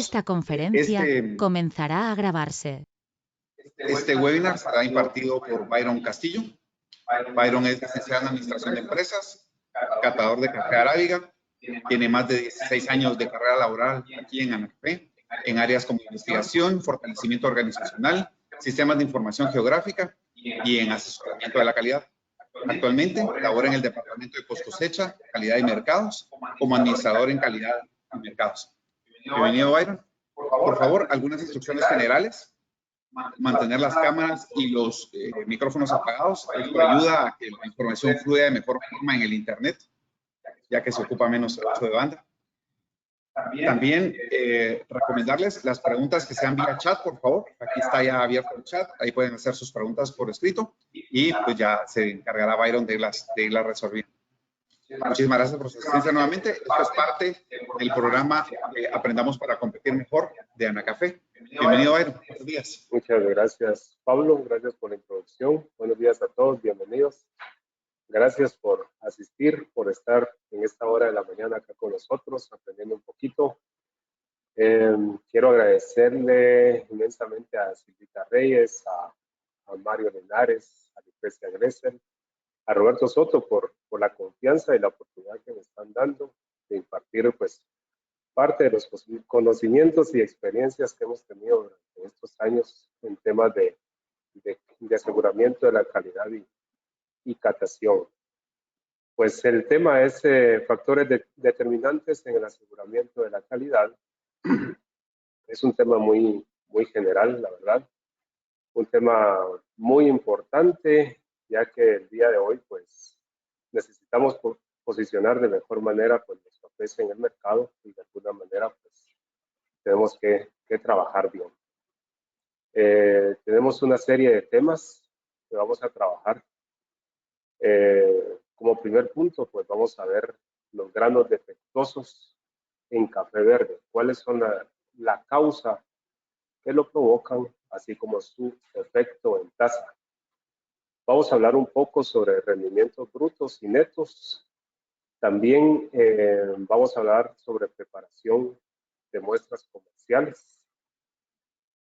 Esta conferencia comenzará a grabarse. Este webinar será impartido por Byron Castillo. Byron es licenciado en Administración de Empresas, catador de café arábiga, tiene más de 16 años de carrera laboral aquí en ANACFE, en áreas como investigación, fortalecimiento organizacional, sistemas de información geográfica y en asesoramiento de la calidad. Actualmente labora en el Departamento de Post Cosecha, Calidad y Mercados, como administrador en calidad y mercados. Bienvenido, Byron. Por favor, algunas instrucciones generales. Mantener las cámaras y los micrófonos apagados. Esto ayuda a que la información fluya de mejor forma en el Internet, ya que se ocupa menos ancho de banda. También recomendarles las preguntas que sean vía chat, por favor. Aquí está ya abierto el chat. Ahí pueden hacer sus preguntas por escrito y pues ya se encargará Byron de irlas resolver. Muchísimas gracias por su asistencia nuevamente. Esto es parte del programa Aprendamos para Competir Mejor de ANACFE. Bienvenido, Byron. Buenos días. Muchas gracias, Pablo. Gracias por la introducción. Buenos días a todos. Bienvenidos. Gracias por asistir, por estar en esta hora de la mañana acá con nosotros, aprendiendo un poquito. Quiero agradecerle inmensamente a Silvita Reyes, a Mario Linares, a Lucrecia Gressel, a Roberto Soto por la confianza y la oportunidad que me están dando de impartir pues parte de los conocimientos y experiencias que hemos tenido durante estos años en temas de aseguramiento de la calidad y catación. Pues el tema es factores determinantes en el aseguramiento de la calidad. Es un tema muy general, la verdad. Un tema muy importante, ya que el día de hoy pues necesitamos posicionar de mejor manera pues nuestro precio en el mercado y de alguna manera pues tenemos que trabajar bien. Tenemos una serie de temas que vamos a trabajar. Como primer punto pues vamos a ver los granos defectuosos en café verde. ¿Cuáles son la causa que lo provocan, así como su efecto en taza? Vamos a hablar un poco sobre rendimientos brutos y netos. También vamos a hablar sobre preparación de muestras comerciales.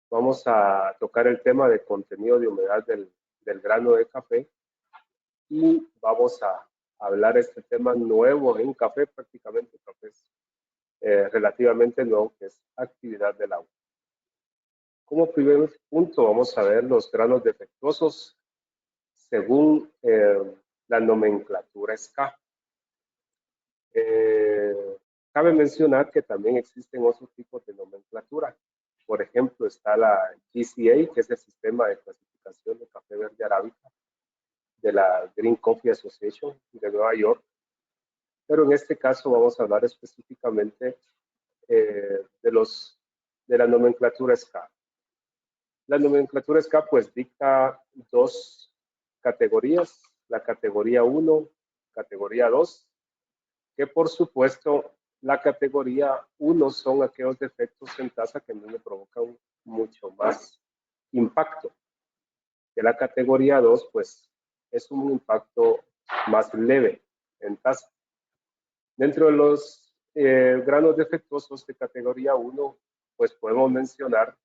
Vamos a tocar el tema de contenido de humedad del grano de café y vamos a hablar este tema nuevo en café, prácticamente café relativamente nuevo, que es actividad del agua. Como primer punto vamos a ver los granos defectuosos según la nomenclatura SCA. Cabe mencionar que también existen otros tipos de nomenclatura. Por ejemplo, está la GCA, que es el Sistema de Clasificación de Café Verde Arábica de la Green Coffee Association de Nueva York. Pero en este caso vamos a hablar específicamente de la nomenclatura SCA. La nomenclatura SCA pues dicta dos categorías, la categoría 1, categoría 2, que por supuesto la categoría 1 son aquellos defectos en taza que no le provocan mucho más impacto. Que la categoría 2 pues es un impacto más leve en taza. Dentro de los granos defectuosos de categoría 1 pues podemos mencionar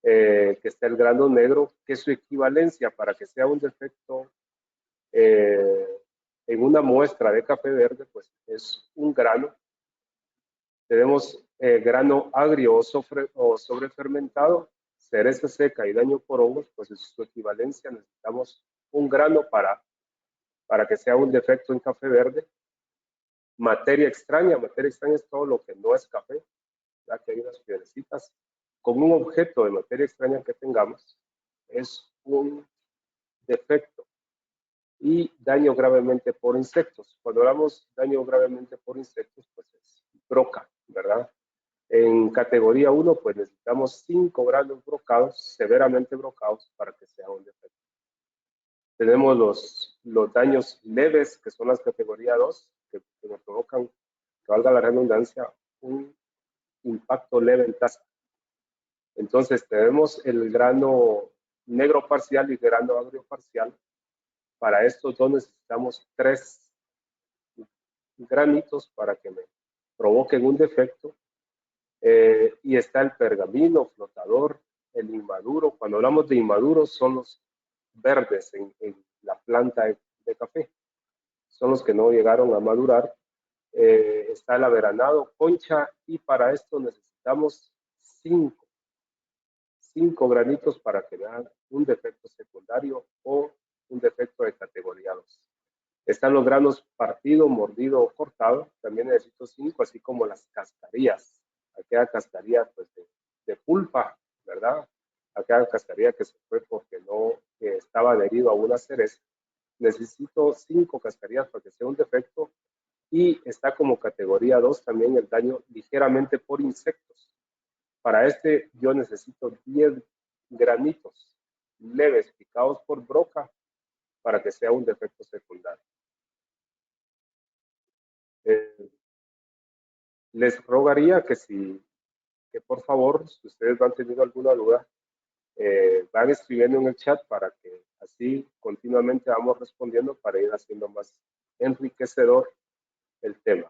que está el grano negro, que su equivalencia para que sea un defecto en una muestra de café verde, pues es un grano. Tenemos grano agrio o sobrefermentado, cereza seca y daño por hongos, pues es su equivalencia. Necesitamos un grano para que sea un defecto en café verde. Materia extraña es todo lo que no es café, ya que hay unas piedrecitas. Con un objeto de materia extraña que tengamos, es un defecto. Y daño gravemente por insectos. Cuando hablamos daño gravemente por insectos, pues es broca, ¿verdad? En categoría 1, pues necesitamos 5 granos brocados, severamente brocados, para que sea un defecto. Tenemos los daños leves, que son las categoría 2, que nos provocan, que valga la redundancia, un impacto leve en taza. Entonces tenemos el grano negro parcial y grano agrio parcial. Para estos dos necesitamos 3 granitos para que me provoquen un defecto. Y está el pergamino, flotador, el inmaduro. Cuando hablamos de inmaduros son los verdes en la planta de café. Son los que no llegaron a madurar. Está el averanado, concha, y para esto necesitamos 5 granitos para que vean un defecto secundario o un defecto de categoría 2. Están los granos partido, mordido o cortado, también necesito 5, así como las cascarillas. Aquella cascarilla pues, de pulpa, ¿verdad? Aquella cascarilla que se fue porque no estaba adherido a una cereza. Necesito 5 cascarillas para que sea un defecto. Y está como categoría 2 también el daño ligeramente por insectos. Para este yo necesito 10 granitos leves picados por broca para que sea un defecto secundario. Les rogaría que por favor, si ustedes han tenido alguna duda, van escribiendo en el chat para que así continuamente vamos respondiendo para ir haciendo más enriquecedor el tema.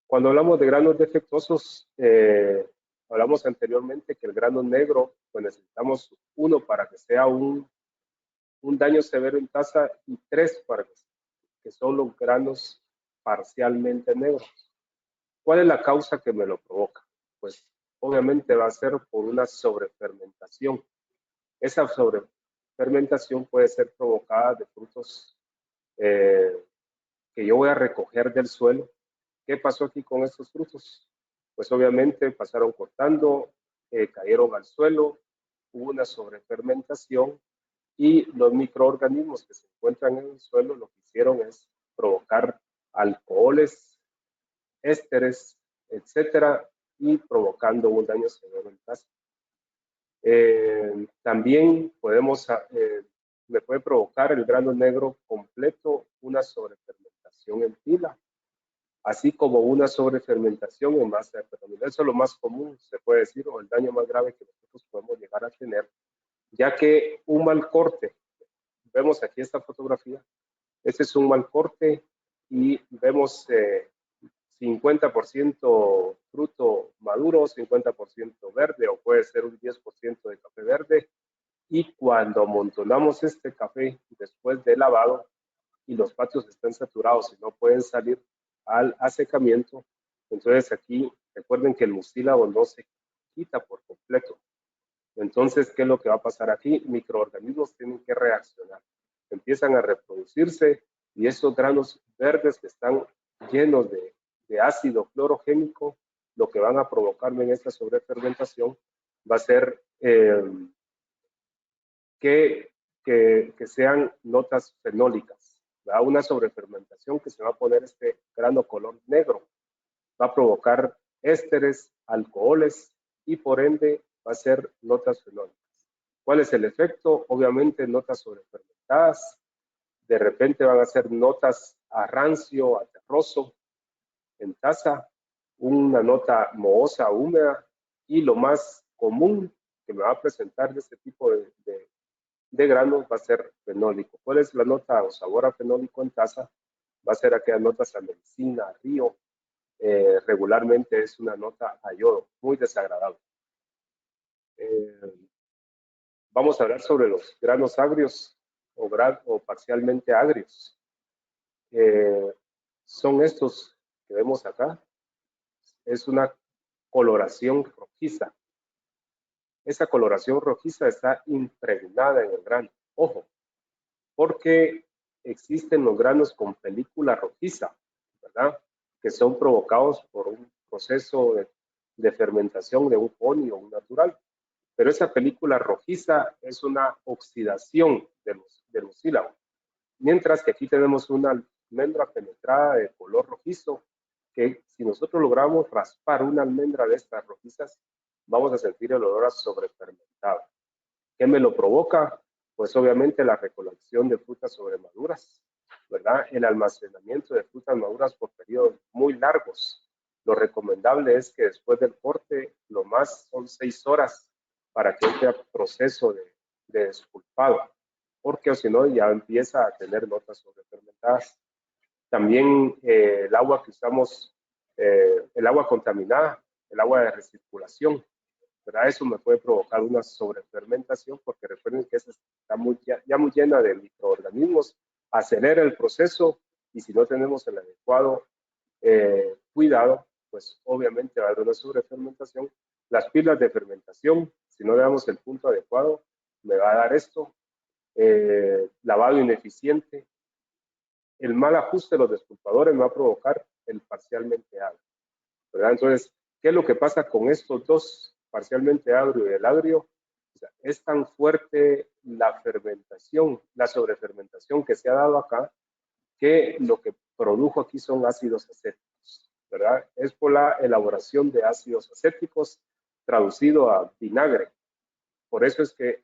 Cuando hablamos de granos defectuosos, hablamos anteriormente que el grano negro, pues necesitamos 1 para que sea un daño severo en taza y 3 para que son los granos parcialmente negros. ¿Cuál es la causa que me lo provoca? Pues obviamente va a ser por una sobrefermentación. Esa sobrefermentación puede ser provocada de frutos que yo voy a recoger del suelo. ¿Qué pasó aquí con estos frutos? Pues obviamente pasaron cortando, cayeron al suelo, hubo una sobrefermentación y los microorganismos que se encuentran en el suelo lo que hicieron es provocar alcoholes, ésteres, etcétera, y provocando un daño severo en taza. También me puede provocar el grano negro completo una sobrefermentación en pila, así como una sobrefermentación en masa de pergamino. Eso es lo más común, se puede decir, o el daño más grave que nosotros podemos llegar a tener, ya que un mal corte, vemos aquí esta fotografía, este es un mal corte y vemos 50% fruto maduro, 50% verde, o puede ser un 10% de café verde. Y cuando amontonamos este café después de lavado y los patios están saturados y no pueden salir al asecamiento, entonces aquí recuerden que el mucílago no se quita por completo. Entonces, ¿qué es lo que va a pasar aquí? Microorganismos tienen que reaccionar, empiezan a reproducirse y esos granos verdes que están llenos de ácido clorogénico, lo que van a provocarme en esta sobrefermentación va a ser que sean notas fenólicas, ¿verdad? Una sobrefermentación que se va a poner este grano color negro, va a provocar ésteres, alcoholes y por ende va a ser notas fenólicas. ¿Cuál es el efecto? Obviamente notas sobrefermentadas, de repente van a ser notas a rancio, a terroso en taza, una nota mohosa, húmeda, y lo más común que me va a presentar de este tipo de granos va a ser fenólico. ¿Cuál es la nota o sabor a fenólico en taza? Va a ser aquellas notas a medicina, a río. Regularmente es una nota a yodo, muy desagradable. Vamos a hablar sobre los granos agrios o parcialmente agrios. Son estos que vemos acá. Es una coloración rojiza. Esa coloración rojiza está impregnada en el grano. Ojo, porque existen los granos con película rojiza, ¿verdad? Que son provocados por un proceso de fermentación de un fonio, un natural. Pero esa película rojiza es una oxidación del mucílago. Mientras que aquí tenemos una almendra penetrada de color rojizo, que si nosotros logramos raspar una almendra de estas rojizas, vamos a sentir el olor a sobrefermentado. ¿Qué me lo provoca? Pues obviamente la recolección de frutas sobremaduras, ¿verdad? El almacenamiento de frutas maduras por periodos muy largos. Lo recomendable es que después del corte, lo más son 6 horas para que este proceso de despulpado, porque o si no ya empieza a tener notas sobrefermentadas. También el agua que usamos, el agua contaminada, el agua de recirculación, ¿verdad? Eso me puede provocar una sobrefermentación, porque recuerden que esa está ya muy llena de microorganismos, acelera el proceso, y si no tenemos el adecuado cuidado, pues obviamente va a haber una sobrefermentación. Las pilas de fermentación, si no le damos el punto adecuado, me va a dar esto. Lavado ineficiente, el mal ajuste de los despulpadores me va a provocar el parcialmente agrio, ¿verdad? Entonces, ¿qué es lo que pasa con estos dos, parcialmente agrio y el agrio? O sea, es tan fuerte la fermentación, la sobrefermentación que se ha dado acá, que lo que produjo aquí son ácidos acéticos, ¿verdad? Es por la elaboración de ácidos acéticos traducido a vinagre. Por eso es que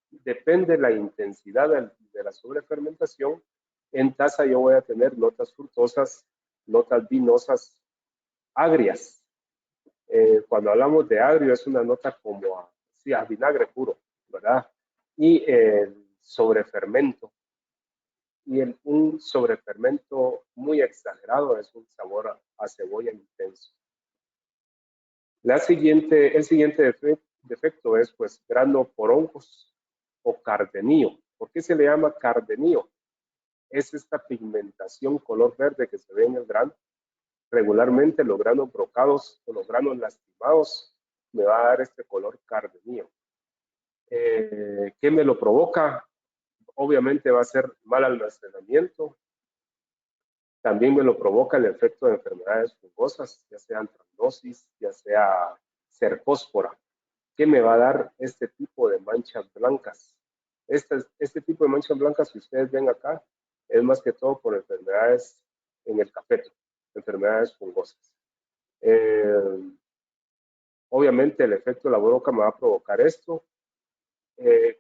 depende la intensidad de la sobrefermentación. En taza yo voy a tener notas frutosas, notas vinosas, agrias. Cuando hablamos de agrio es una nota como a vinagre puro, ¿verdad? Y el sobrefermento. Y un sobrefermento muy exagerado es un sabor a cebolla intenso. El siguiente defecto es pues grano por hongos o cardenillo. ¿Por qué se le llama cardenillo? Es esta pigmentación color verde que se ve en el grano. Regularmente los granos brocados o los granos lastimados me va a dar este color cardenillo. ¿Qué me lo provoca? Obviamente va a ser mal almacenamiento. También me lo provoca el efecto de enfermedades fungosas, ya sea antracnosis, ya sea cercóspora. ¿Qué me va a dar este tipo de manchas blancas? Este tipo de manchas blancas que ustedes ven acá es más que todo por enfermedades en el capeto, enfermedades fungosas. Obviamente el efecto de la broca me va a provocar esto.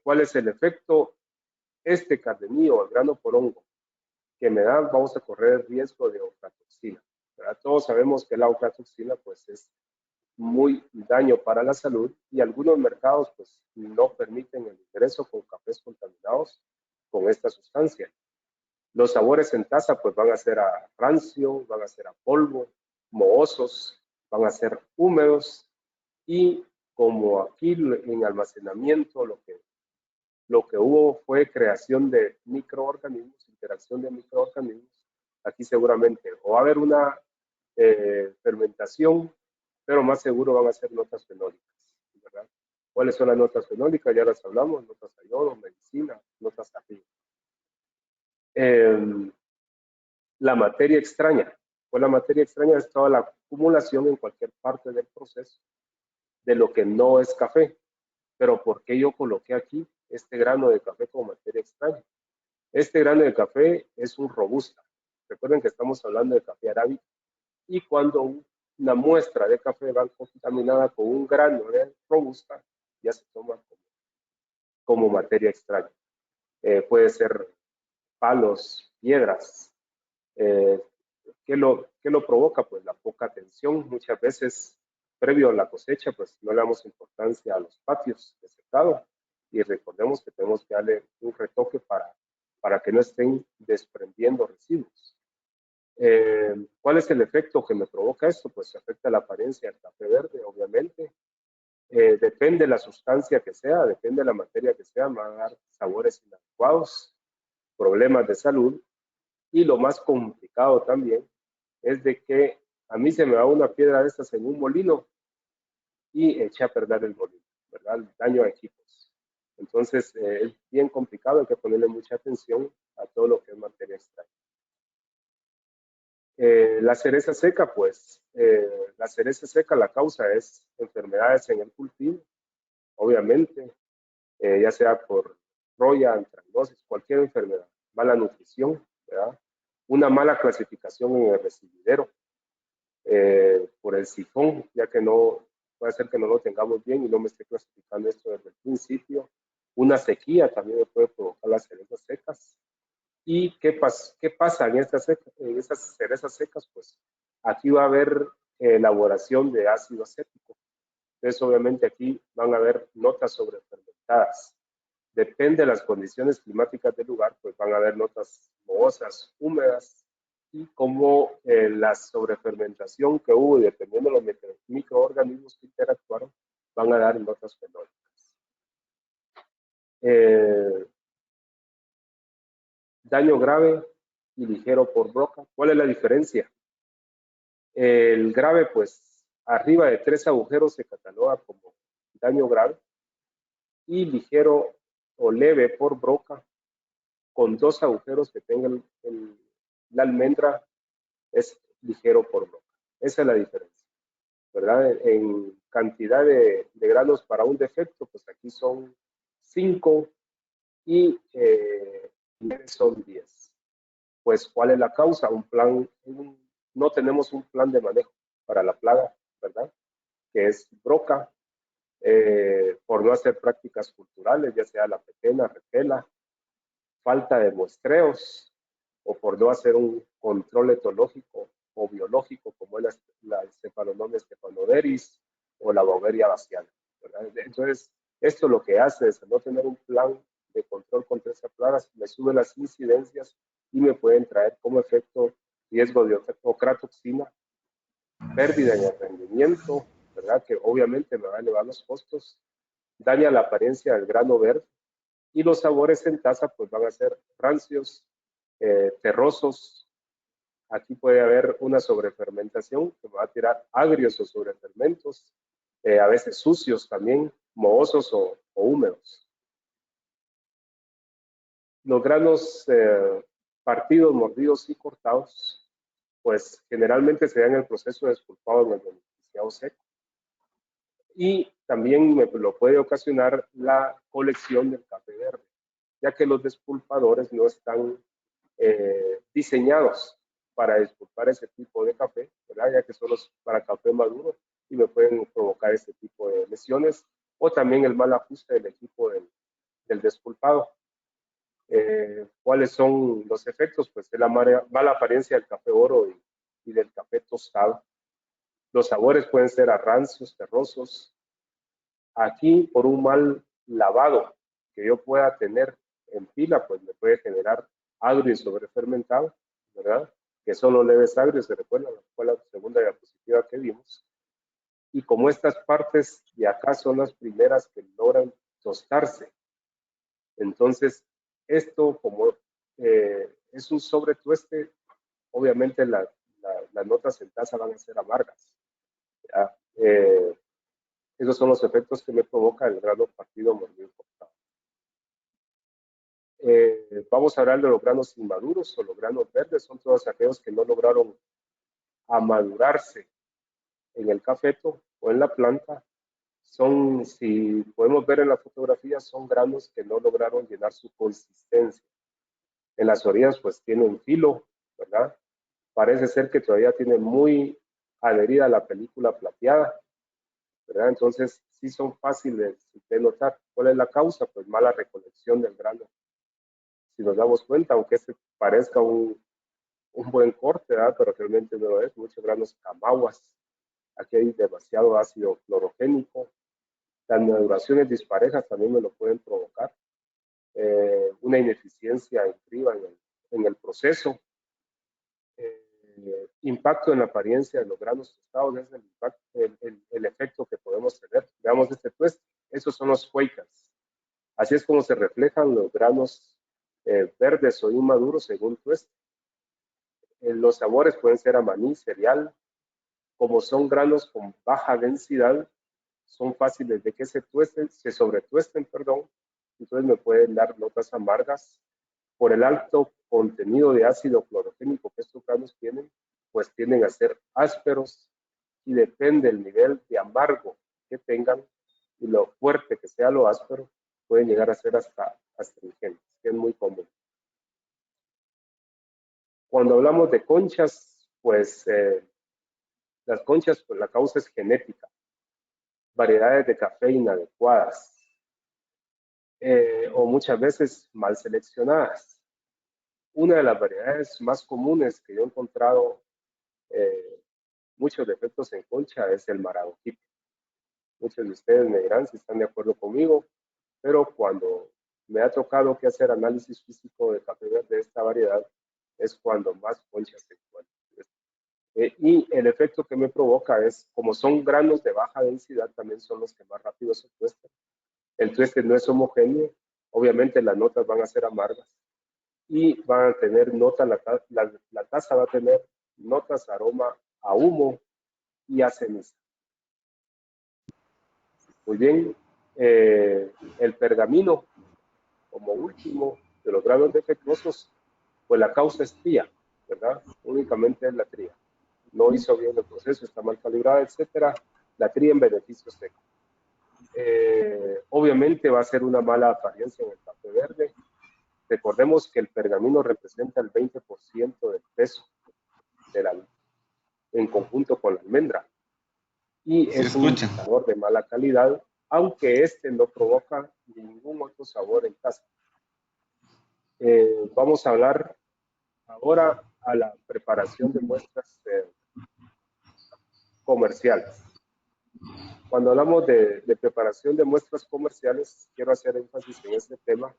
¿Cuál es el efecto? Este cardenillo, el grano por hongo, que me da, vamos a correr el riesgo de ocratoxina, ¿verdad? Todos sabemos que la ocratoxina pues es muy daño para la salud, y algunos mercados pues no permiten el ingreso con cafés contaminados con esta sustancia. Los sabores en taza pues van a ser a rancio, van a ser a polvo, mohosos, van a ser húmedos, y como aquí en almacenamiento lo que hubo fue creación de microorganismos, interacción de microorganismos, aquí seguramente o va a haber una fermentación, pero más seguro van a ser notas fenólicas, ¿verdad? ¿Cuáles son las notas fenólicas? Ya las hablamos: notas a yodo, medicina, notas a río. La materia extraña. Pues la materia extraña es toda la acumulación en cualquier parte del proceso de lo que no es café. Pero ¿por qué yo coloqué aquí este grano de café como materia extraña? Este grano de café es un robusta. Recuerden que estamos hablando de café arábica, y cuando una muestra de café va contaminada con un grano de robusta, ya se toma como materia extraña. Puede ser palos, piedras. ¿Qué lo provoca? Pues la poca atención. Muchas veces, previo a la cosecha, pues no le damos importancia a los patios de secado, y recordemos que tenemos que darle un retoque para que no estén desprendiendo residuos. ¿Cuál es el efecto que me provoca esto? Pues afecta la apariencia del café verde, obviamente. Depende de la sustancia que sea, depende de la materia que sea, me van a dar sabores inadecuados, problemas de salud. Y lo más complicado también es de que a mí se me va una piedra de estas en un molino y eché a perder el molino, ¿verdad? Daño a equipos. Entonces es bien complicado, hay que ponerle mucha atención a todo lo que es materia extraña. La cereza seca, pues, la cereza seca, la causa es enfermedades en el cultivo, obviamente, ya sea por roya, antracnosis, cualquier enfermedad, mala nutrición, ¿verdad? Una mala clasificación en el recibidero, por el sifón, ya que no puede ser que no lo tengamos bien y no me esté clasificando esto desde el principio. Una sequía también me puede provocar las cerezas secas. ¿Y qué pasa en estas cerezas secas? Pues aquí va a haber elaboración de ácido acético. Entonces, obviamente, aquí van a haber notas sobrefermentadas. Depende de las condiciones climáticas del lugar, pues van a haber notas mohosas, húmedas, y cómo la sobrefermentación que hubo, y dependiendo de los microorganismos que interactuaron, van a dar notas fenólicas. Daño grave y ligero por Broca. ¿Cuál es la diferencia? El grave, pues, arriba de 3 agujeros se cataloga como daño grave, y ligero o leve por Broca, con 2 agujeros que tenga la almendra, es ligero por Broca. Esa es la diferencia, ¿verdad? En cantidad de granos para un defecto, pues aquí son 5 y son 10. Pues, ¿cuál es la causa? No tenemos un plan de manejo para la plaga, ¿verdad? Que es Broca, por no hacer prácticas culturales, ya sea la petena, retela, falta de muestreos, o por no hacer un control etológico o biológico, como es la Cephalomyces stephanoderis o la Beauveria baciana, ¿verdad? Entonces, esto lo que hace es no tener un plan de control contra esas plagas, me sube las incidencias y me pueden traer como efecto riesgo de ocratoxina, pérdida en el rendimiento, ¿verdad? Que obviamente me va a elevar los costos, daña la apariencia del grano verde, y los sabores en taza pues van a ser rancios, terrosos. Aquí puede haber una sobrefermentación que va a tirar agrios o sobrefermentos, a veces sucios también, mohosos o húmedos. Los granos partidos, mordidos y cortados, pues generalmente se dan en el proceso de despulpado en el beneficiado seco. Y también me lo puede ocasionar la colección del café verde, ya que los despulpadores no están diseñados para despulpar ese tipo de café, ¿verdad? Ya que solo es para café maduro y me pueden provocar este tipo de lesiones, o también el mal ajuste del equipo del despulpado. ¿Cuáles son los efectos? Pues de la mala apariencia del café oro y del café tostado. Los sabores pueden ser a rancios, terrosos. Aquí, por un mal lavado que yo pueda tener en pila, pues me puede generar agrio y sobrefermentado, ¿verdad? Que son los leves agrios, se recuerdan, fue la segunda diapositiva que vimos. Y como estas partes de acá son las primeras que logran tostarse, entonces esto como es un sobretueste, obviamente las notas en taza van a ser amargas, ¿ya? Esos son los efectos que me provoca el grano partido, mordido, cortado. Vamos a hablar de los granos inmaduros o los granos verdes. Son todos aquellos que no lograron amadurarse en el cafeto o en la planta. Son, si podemos ver en la fotografía, son granos que no lograron llenar su consistencia. En las orillas pues tienen filo, ¿verdad? Parece ser que todavía tiene muy adherida la película plateada, ¿verdad? Entonces sí son fáciles de notar. ¿Cuál es la causa? Pues mala recolección del grano. Si nos damos cuenta, aunque este parezca un buen corte, ¿verdad? Pero realmente no lo es. Muchos granos camaguas. Aquí hay demasiado ácido clorogénico. Las maduraciones disparejas también me lo pueden provocar. Una ineficiencia en criba en el proceso. Impacto en la apariencia de los granos tostados es el efecto que podemos tener. Veamos este tueste. Esos son los Quakers. Así es como se reflejan los granos verdes o inmaduros según tueste. Los sabores pueden ser a maní, cereal. Como son granos con baja densidad, son fáciles de que se sobretuesten, perdón. Entonces me pueden dar notas amargas. Por el alto contenido de ácido clorogénico que estos granos tienen, pues tienden a ser ásperos, y depende del nivel de amargo que tengan y lo fuerte que sea lo áspero, pueden llegar a ser hasta astringentes, que es muy común. Cuando hablamos de conchas, pues las conchas, pues la causa es genética, variedades de café inadecuadas, o muchas veces mal seleccionadas. Una de las variedades más comunes que yo he encontrado muchos defectos en concha es el Maragogipe. Muchos de ustedes me dirán si están de acuerdo conmigo, pero cuando me ha tocado que hacer análisis físico de café de esta variedad, es cuando más conchas se encuentran. Y el efecto que me provoca es, como son granos de baja densidad, también son los que más rápido se tuestan. El tueste no es homogéneo, obviamente las notas van a ser amargas y van a tener notas, la taza va a tener notas, aroma a humo y a ceniza. Muy bien, el pergamino, como último de los granos defectuosos, pues la causa es tría, ¿verdad? Únicamente es la tría. No hizo bien el proceso, está mal calibrada, etcétera. La tría en beneficio seco. Obviamente va a ser una mala apariencia en el café verde. Recordemos que el pergamino representa el 20% del peso en conjunto con la almendra. Y es un sabor de mala calidad, aunque este no provoca ningún otro sabor en casa. Vamos a hablar ahora a la preparación de muestras comerciales. Cuando hablamos de preparación de muestras comerciales, quiero hacer énfasis en este tema,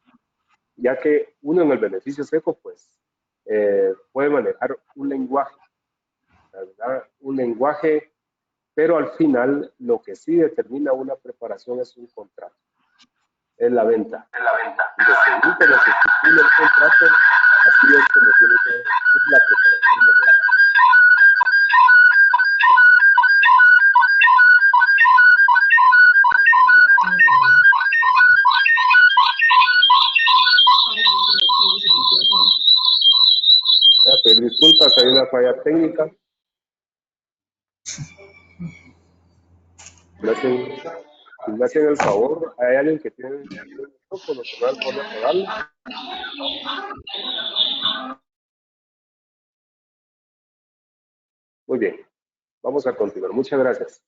ya que uno en el beneficio seco, pues, puede manejar un lenguaje, ¿verdad? Un lenguaje, pero al final lo que sí determina una preparación es un contrato, es la venta. Y de según como se estipula el contrato, así es como tiene que ser la preparación de muestras. Pedir disculpas, hay una falla técnica. Si me hacen el favor, hay alguien que tiene un micrófono, que me da el favor de apagarlo. Muy bien, vamos a continuar. Muchas gracias.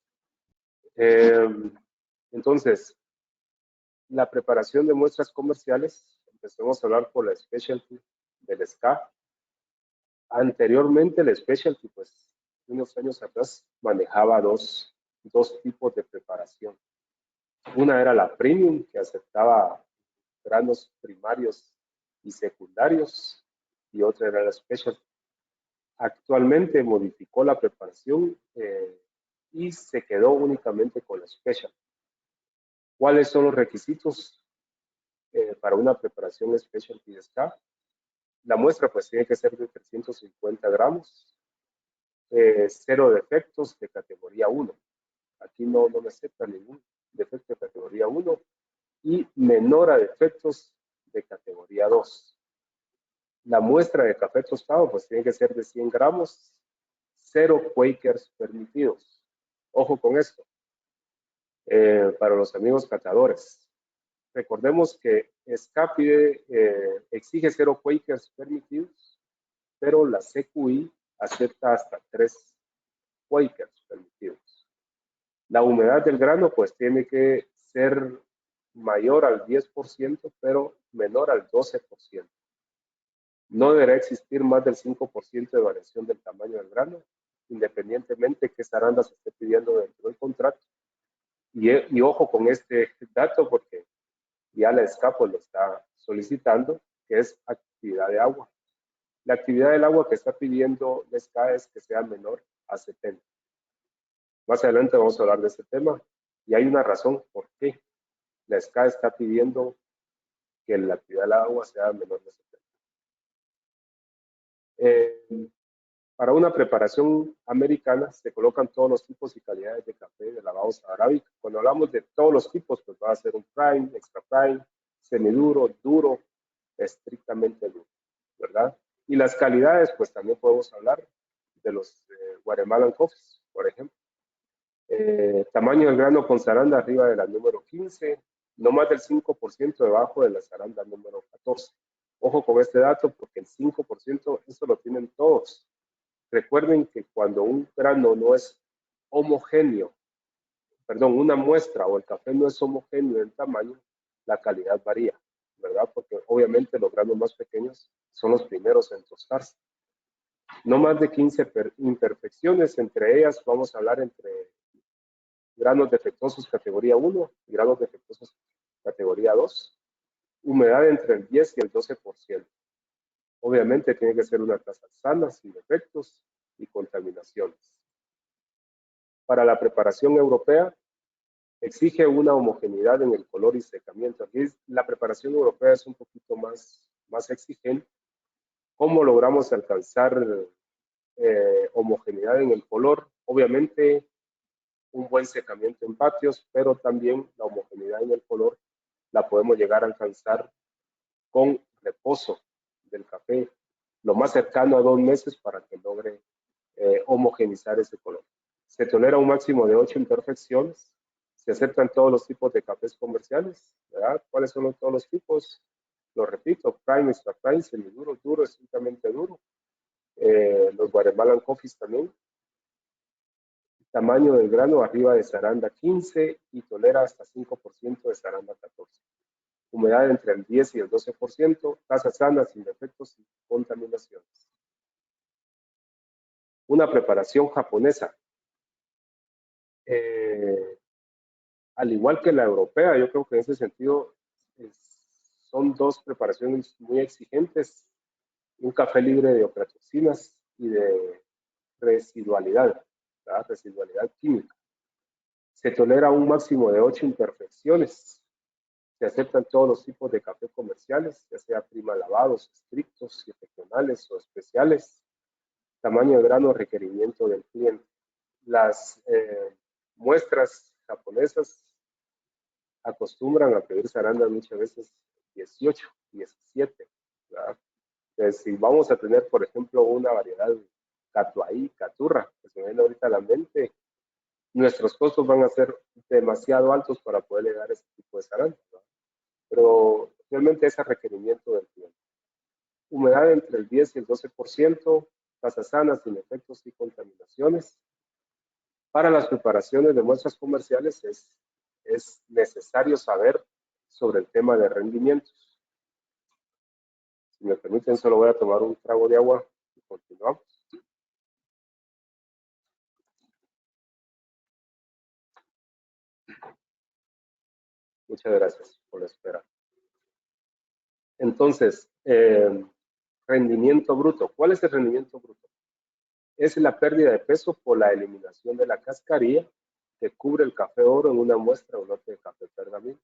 Entonces, la preparación de muestras comerciales, empecemos a hablar por la specialty del SCA. Anteriormente, el specialty, pues, unos años atrás, manejaba dos tipos de preparación. Una era la premium, que aceptaba granos primarios y secundarios, y otra era la specialty. Actualmente modificó la preparación y se quedó únicamente con la specialty. ¿Cuáles son los requisitos para una preparación specialty de SCA? La muestra pues tiene que ser de 350 gramos, cero defectos de categoría 1. Aquí no me acepta ningún defecto de categoría 1 y menor a defectos de categoría 2. La muestra de café tostado pues tiene que ser de 100 gramos, cero Quakers permitidos. Ojo con esto. Para los amigos catadores. Recordemos que SCA exige 0 Quakers permitidos, pero la CQI acepta hasta 3 Quakers permitidos. La humedad del grano pues tiene que ser mayor al 10%, pero menor al 12%. No deberá existir más del 5% de variación del tamaño del grano, independientemente de qué zaranda se esté pidiendo dentro del contrato. Y ojo con este dato porque ya la SCA pues lo está solicitando, que es actividad de agua. La actividad del agua que está pidiendo la SCA es que sea menor a 70. Más adelante vamos a hablar de este tema y hay una razón por qué la SCA está pidiendo que la actividad del agua sea menor de 70. Para una preparación americana se colocan todos los tipos y calidades de café de la babosa arábica. Cuando hablamos de todos los tipos, pues va a ser un prime, extra prime, semiduro, duro, estrictamente duro, ¿verdad? Y las calidades, pues también podemos hablar de los Guatemalan Coffees, por ejemplo. Tamaño del grano con zaranda arriba de la número 15, no más del 5% debajo de la zaranda número 14. Ojo con este dato porque el 5%, eso lo tienen todos. Recuerden que cuando un grano no es homogéneo, perdón, una muestra o el café no es homogéneo en tamaño, la calidad varía, ¿verdad? Porque obviamente los granos más pequeños son los primeros en tostarse. No más de 15 imperfecciones, entre ellas vamos a hablar entre granos defectuosos categoría 1 y granos defectuosos categoría 2. Humedad entre el 10 y el 12%. Obviamente tiene que ser una taza sana, sin defectos y contaminaciones. Para la preparación europea, exige una homogeneidad en el color y secamiento. Aquí la preparación europea es un poquito más exigente. ¿Cómo logramos alcanzar homogeneidad en el color? Obviamente, un buen secamiento en patios, pero también la homogeneidad en el color la podemos llegar a alcanzar con reposo del café, lo más cercano a 2 meses para que logre homogenizar ese color. Se tolera un máximo de 8 imperfecciones. Se aceptan todos los tipos de cafés comerciales, ¿verdad? ¿Cuáles son todos los tipos? Lo repito, prime, extra prime, semiduro, duro, estrictamente duro. Los Guatemalan Coffees también. Tamaño del grano arriba de zaranda 15 y tolera hasta 5% de zaranda 14. Humedad entre el 10 y el 12%, taza sana, sin defectos y contaminaciones. Una preparación japonesa. Al igual que la europea, yo creo que en ese sentido son dos preparaciones muy exigentes. Un café libre de ocratoxinas y de residualidad, ¿verdad? Residualidad química. Se tolera un máximo de 8 imperfecciones. Se aceptan todos los tipos de café comerciales, ya sea prima lavados, estrictos, regionales o especiales. Tamaño de grano, requerimiento del cliente. Las muestras japonesas acostumbran a pedir zarandas muchas veces 18, 17, ¿verdad? Entonces, si vamos a tener, por ejemplo, una variedad catuaí, caturra, que se me viene ahorita a la mente, nuestros costos van a ser demasiado altos para poder llegar a ese tipo de zarandas, ¿verdad? Pero realmente es a requerimiento del cliente. Humedad entre el 10 y el 12%, taza sana, sin efectos y contaminaciones. Para las preparaciones de muestras comerciales es necesario saber sobre el tema de rendimientos. Si me permiten, solo voy a tomar un trago de agua y continuamos. Muchas gracias por la espera. Entonces, rendimiento bruto. ¿Cuál es el rendimiento bruto? Es la pérdida de peso por la eliminación de la cascarilla que cubre el café oro en una muestra o lote de café pergamino.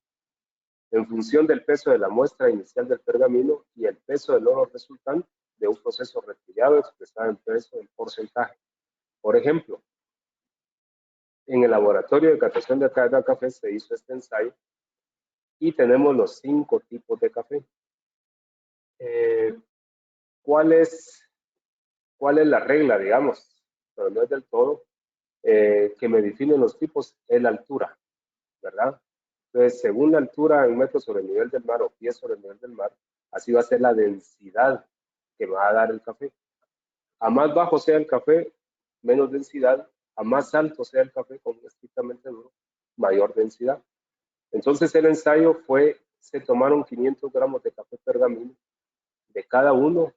En función del peso de la muestra inicial del pergamino y el peso del oro resultante de un proceso retillado expresado en peso en porcentaje. Por ejemplo, en el laboratorio de catación de cada café se hizo este ensayo y tenemos los 5 tipos de café. ¿Cuál es la regla, digamos? Pero no es del todo, que me definen los tipos, es la altura, ¿verdad? Entonces, según la altura en metros sobre el nivel del mar o pies sobre el nivel del mar, así va a ser la densidad que va a dar el café. A más bajo sea el café, menos densidad. A más alto sea el café, como estrictamente duro, mayor densidad. Entonces el ensayo fue, se tomaron 500 gramos de café pergamino de cada uno.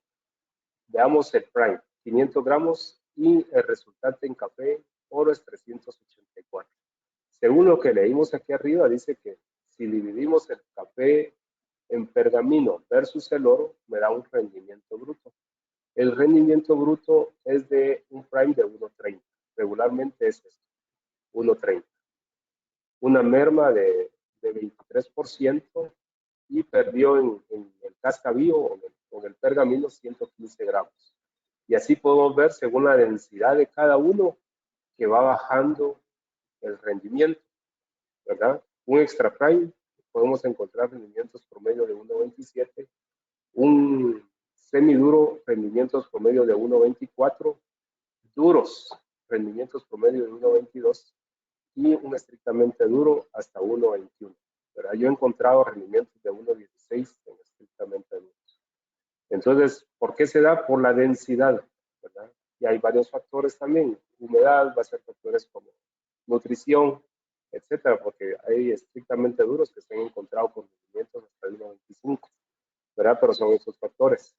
Veamos el prime, 500 gramos y el resultante en café oro es 384. Según lo que leímos aquí arriba, dice que si dividimos el café en pergamino versus el oro, me da un rendimiento bruto. El rendimiento bruto es de un prime de 1.30. Regularmente es esto, 1.30. Una merma de 23% y perdió en el cascavío o en el pergamino 115 gramos. Y así podemos ver, según la densidad de cada uno, que va bajando el rendimiento, ¿verdad? Un extra prime, podemos encontrar rendimientos promedio de 1.27, un semiduro, rendimientos promedio de 1.24, duros, rendimientos promedio de 1.22 y un estrictamente duro hasta 1.21. ¿Verdad? Yo he encontrado rendimientos de 1.16 en estrictamente duros. Entonces, ¿por qué se da? Por la densidad, ¿verdad? Y hay varios factores también. Humedad, va a ser factores como nutrición, etcétera, porque hay estrictamente duros que se han encontrado con rendimientos hasta 1.25, ¿verdad? Pero son esos factores.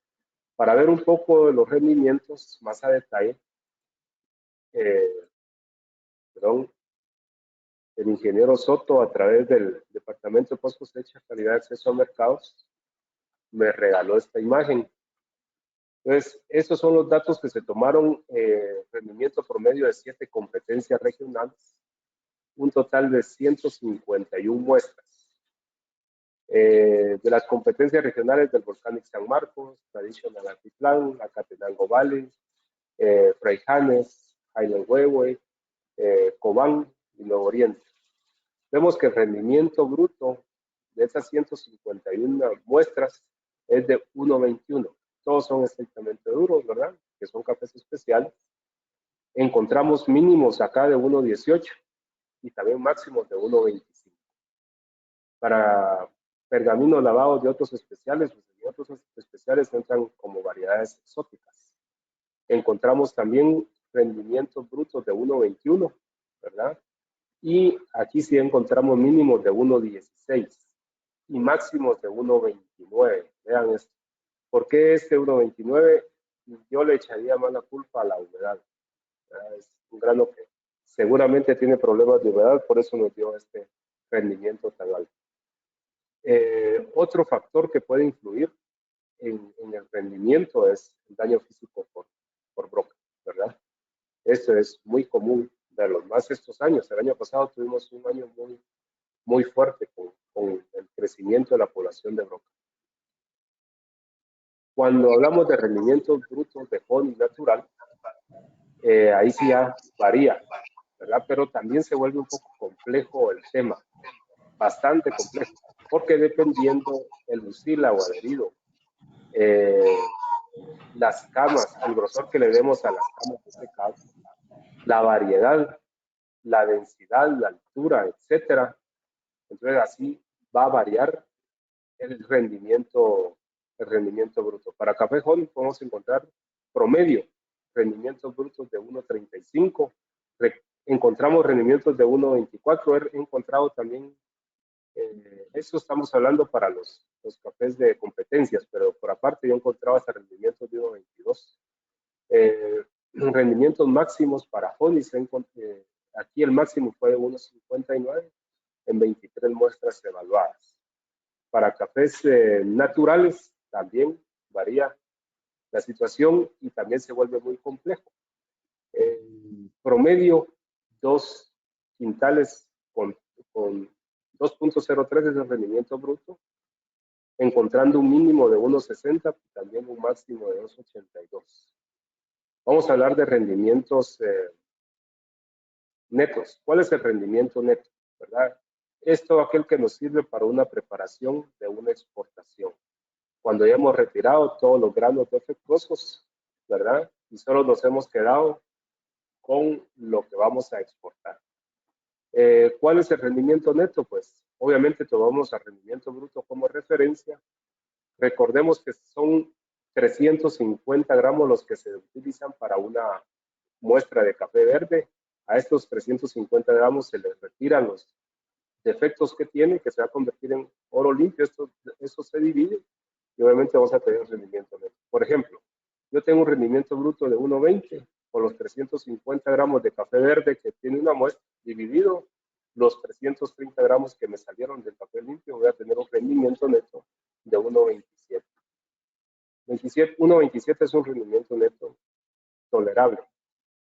Para ver un poco de los rendimientos más a detalle, el ingeniero Soto, a través del Departamento de Post Cosecha, Calidad de Acceso a Mercados, me regaló esta imagen. Entonces, esos son los datos que se tomaron, rendimiento promedio de 7 competencias regionales, un total de 151 muestras. De las competencias regionales del Volcanic San Marcos, Traditional Altiplán, Acatenango Valley, Fraijanes, Highland Huehue, Cobán y Nuevo Oriente. Vemos que el rendimiento bruto de esas 151 muestras es de 1.21. Todos son estrictamente duros, ¿verdad? Que son cafés especiales. Encontramos mínimos acá de 1.18 y también máximos de 1.25. Para pergaminos lavados de otros especiales, pues en otros especiales entran como variedades exóticas. Encontramos también rendimientos brutos de 1.21, ¿verdad? Y aquí sí encontramos mínimos de 1.16 y máximos de 1.29. Vean esto. ¿Por qué este 1.29? Yo le echaría más la culpa a la humedad. Es un grano que seguramente tiene problemas de humedad, por eso nos dio este rendimiento tan alto. Otro factor que puede influir en el rendimiento es el daño físico por broca, ¿verdad? Esto es muy común verlo, más estos años. El año pasado tuvimos un año muy fuerte con el crecimiento de la población de broca. Cuando hablamos de rendimientos brutos de honey natural, ahí sí ya varía, ¿verdad? Pero también se vuelve un poco complejo el tema, bastante complejo, porque dependiendo el lucila o adherido, las camas, el grosor que le demos a las camas de secado, la variedad, la densidad, la altura, etcétera. Entonces así va a variar el rendimiento bruto. Para café honey podemos encontrar promedio rendimientos brutos de 1.35, encontramos rendimientos de 1.24, he encontrado también, eso estamos hablando para los cafés de competencias, pero por aparte yo encontraba hasta rendimientos de 1.22. Rendimientos máximos para honey, aquí el máximo fue de 1.59 en 23 muestras evaluadas. Para cafés naturales también varía la situación y también se vuelve muy complejo. Promedio, 2 quintales con 2.03 es el rendimiento bruto, encontrando un mínimo de 1.60 y también un máximo de 2.82. Vamos a hablar de rendimientos netos. ¿Cuál es el rendimiento neto? ¿Verdad? Es todo aquel que nos sirve para una preparación de una exportación. Cuando ya hemos retirado todos los granos defectuosos, ¿verdad? Y solo nos hemos quedado con lo que vamos a exportar. ¿Cuál es el rendimiento neto? Pues obviamente tomamos al rendimiento bruto como referencia. Recordemos que son 350 gramos los que se utilizan para una muestra de café verde. A estos 350 gramos se les retiran los defectos que tiene, que se va a convertir en oro limpio. Esto se divide y obviamente vamos a tener un rendimiento neto. Por ejemplo, yo tengo un rendimiento bruto de 1.20 por los 350 gramos de café verde que tiene una muestra, dividido los 330 gramos que me salieron del café limpio, voy a tener un rendimiento neto de 1.27. 1.27 es un rendimiento neto tolerable,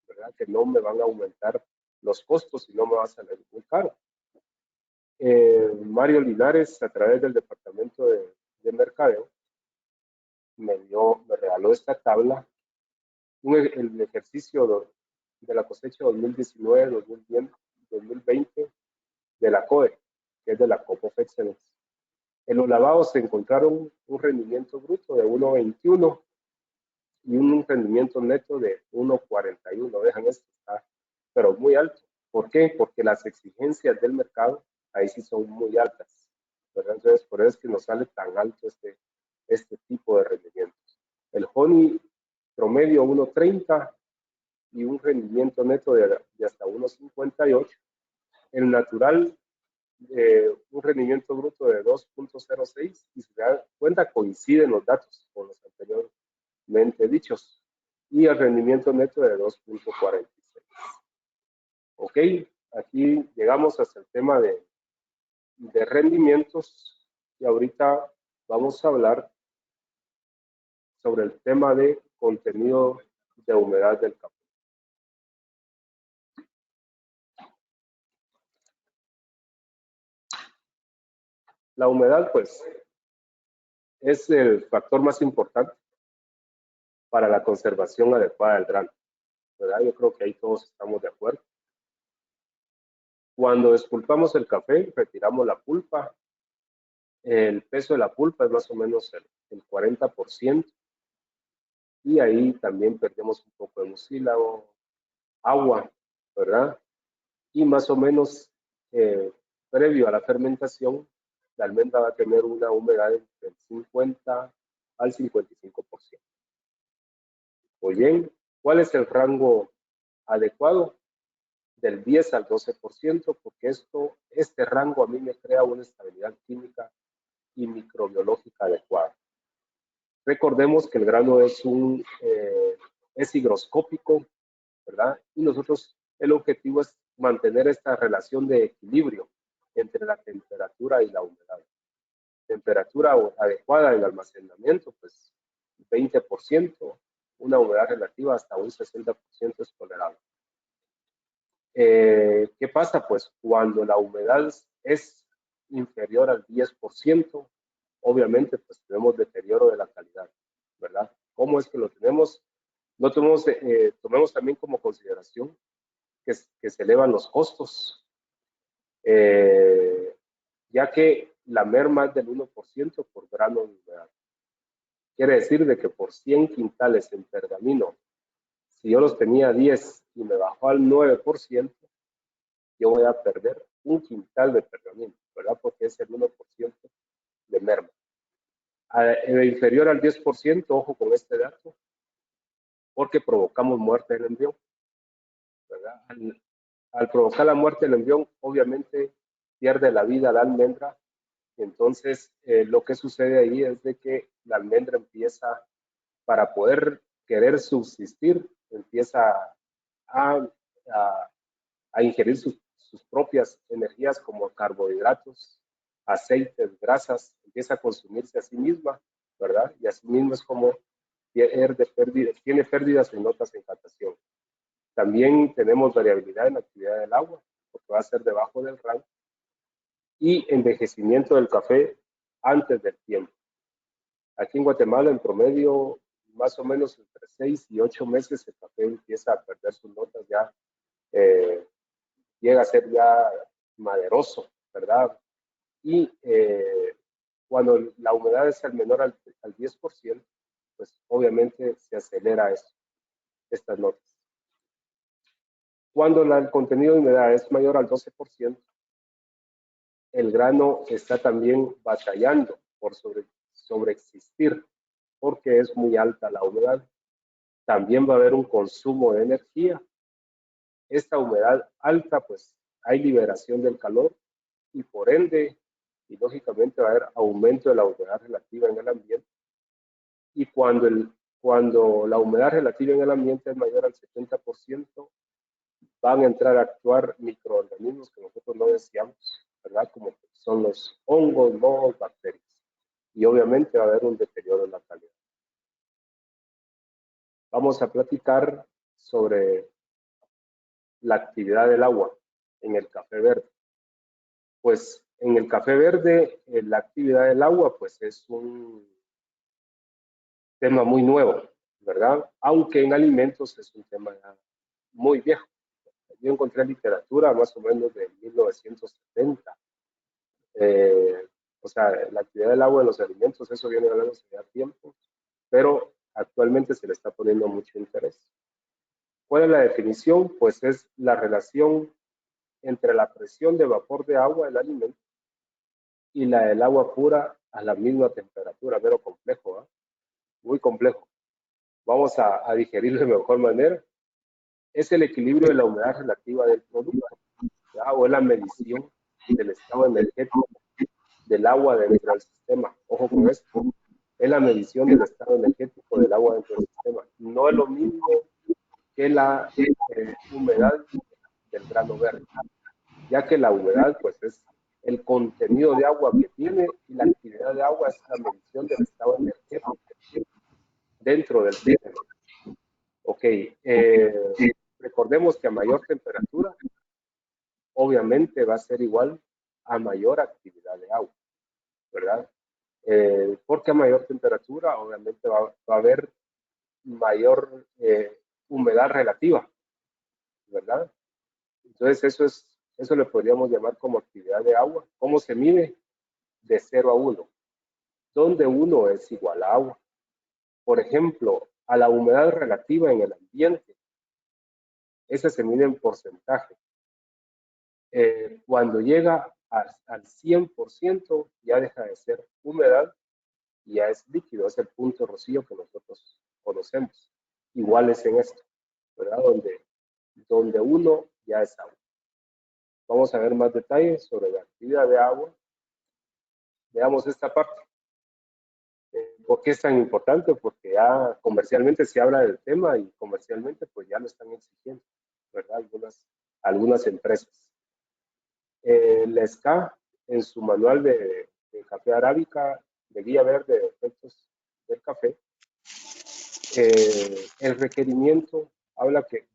¿verdad? Que no me van a aumentar los costos y no me va a salir muy caro. Mario Linares, a través del departamento de mercadeo, me regaló esta tabla, el ejercicio de la cosecha 2019-2020 de la COE, que es de la Coop of Excellence. En los lavados se encontraron un rendimiento bruto de 1.21 y un rendimiento neto de 1.41. Dejan esto, está, pero muy alto. ¿Por qué? Porque las exigencias del mercado ahí sí son muy altas, ¿verdad? Entonces, por eso es que nos sale tan alto este tipo de rendimientos. El honey promedio 1.30 y un rendimiento neto de hasta 1.58. El natural, un rendimiento bruto de 2.06, y si se dan cuenta coinciden los datos con los anteriormente dichos, y el rendimiento neto de 2.46. Ok, aquí llegamos hasta el tema de rendimientos y ahorita vamos a hablar sobre el tema de contenido de humedad del café. La humedad, pues, es el factor más importante para la conservación adecuada del grano, ¿verdad? Yo creo que ahí todos estamos de acuerdo. Cuando despulpamos el café, retiramos la pulpa. El peso de la pulpa es más o menos el 40%. Y ahí también perdemos un poco de mucílago, agua, ¿verdad? Y más o menos previo a la fermentación, la almendra va a tener una humedad del 50 al 55%. Muy bien, ¿cuál es el rango adecuado? Del 10 al 12%, porque este rango a mí me crea una estabilidad química y microbiológica adecuada. Recordemos que el grano es higroscópico, ¿verdad? Y nosotros, el objetivo es mantener esta relación de equilibrio entre la temperatura y la humedad. Temperatura adecuada del almacenamiento, pues 20%, una humedad relativa hasta un 60% es tolerable. ¿Qué pasa? Pues cuando la humedad es inferior al 10%, obviamente pues tenemos deterioro de la calidad, ¿verdad? ¿Cómo es que lo tenemos? No tomemos también como consideración que se elevan los costos, ya que la merma es del 1% por grano de humedad. Quiere decir de que por 100 quintales en pergamino, si yo los tenía 10 y me bajó al 9%, yo voy a perder un quintal de pergamino, ¿verdad? Porque es el 1% de merma. Inferior al 10%, ojo con este dato, porque provocamos muerte del embrión, ¿verdad? Al provocar la muerte del embrión, obviamente pierde la vida la almendra. Entonces, lo que sucede ahí es de que la almendra empieza, para poder querer subsistir, empieza a ingerir sus propias energías como carbohidratos, aceites, grasas, empieza a consumirse a sí misma, ¿verdad? Y así mismo es como tiene pérdidas en notas de hidratación. También tenemos variabilidad en la actividad del agua, porque va a ser debajo del rango, y envejecimiento del café antes del tiempo. Aquí en Guatemala, en promedio, más o menos entre 6 y 8 meses, el café empieza a perder sus notas, ya llega a ser ya maderoso, ¿verdad? Y cuando la humedad es menor al 10%, pues obviamente se acelera estas notas. Cuando el contenido de humedad es mayor al 12%, el grano está también batallando por sobreexistir, porque es muy alta la humedad. También va a haber un consumo de energía. Esta humedad alta, pues hay liberación del calor y por ende, y lógicamente va a haber aumento de la humedad relativa en el ambiente. Y cuando la humedad relativa en el ambiente es mayor al 70%, van a entrar a actuar microorganismos que nosotros no deseamos, ¿verdad? Como son los hongos, mohos, bacterias. Y obviamente va a haber un deterioro en la calidad. Vamos a platicar sobre la actividad del agua en el café verde. Pues en el café verde, la actividad del agua, pues es un tema muy nuevo, ¿verdad? Aunque en alimentos es un tema muy viejo. Yo encontré literatura más o menos de 1970. O sea, la actividad del agua en los alimentos, eso viene hablando hace ya tiempo, pero actualmente se le está poniendo mucho interés. ¿Cuál es la definición? Pues es la relación entre la presión de vapor de agua del alimento y la del agua pura a la misma temperatura, pero complejo, ¿eh? Muy complejo. Vamos a digerirlo de mejor manera. Es el equilibrio de la humedad relativa del producto, ¿ya? O es la medición del estado energético del agua dentro del sistema. Ojo con esto. Es la medición del estado energético del agua dentro del sistema. No es lo mismo que la humedad del grano verde, ya que la humedad pues es el contenido de agua que tiene y la actividad de agua es la medición del estado energético dentro del sistema. Ok, recordemos que a mayor temperatura, obviamente va a ser igual a mayor actividad de agua, ¿verdad? Porque a mayor temperatura, obviamente va a haber mayor humedad relativa, ¿verdad? Entonces eso le podríamos llamar como actividad de agua. ¿Cómo se mide? De 0 a 1, donde 1 es igual a agua. Por ejemplo, a la humedad relativa en el ambiente, esa se mide en porcentaje. Cuando llega al 100%, ya deja de ser humedad y ya es líquido, es el punto rocío que nosotros conocemos. Igual es en esto, ¿verdad? Donde 1 ya es agua. Vamos a ver más detalles sobre la actividad de agua. Veamos esta parte. ¿Por qué es tan importante? Porque ya comercialmente se habla del tema y comercialmente pues ya lo están exigiendo, ¿verdad? Algunas empresas. La SCA, en su manual de café arábica, de guía verde de efectos del café, el requerimiento habla que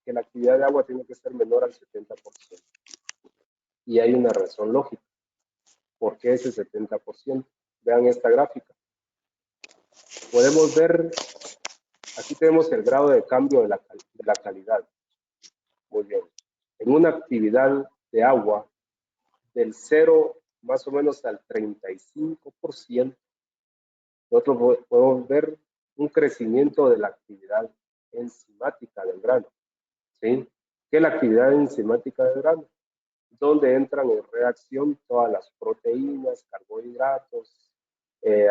la actividad de agua tiene que ser menor al 70%. Y hay una razón lógica. ¿Por qué ese 70%? Vean esta gráfica. Podemos ver, aquí tenemos el grado de cambio de la calidad. Muy bien. En una actividad de agua, del 0 más o menos al 35%, nosotros podemos ver un crecimiento de la actividad enzimática del grano. ¿Sí? ¿Qué es la actividad enzimática del grano? Donde entran en reacción todas las proteínas, carbohidratos,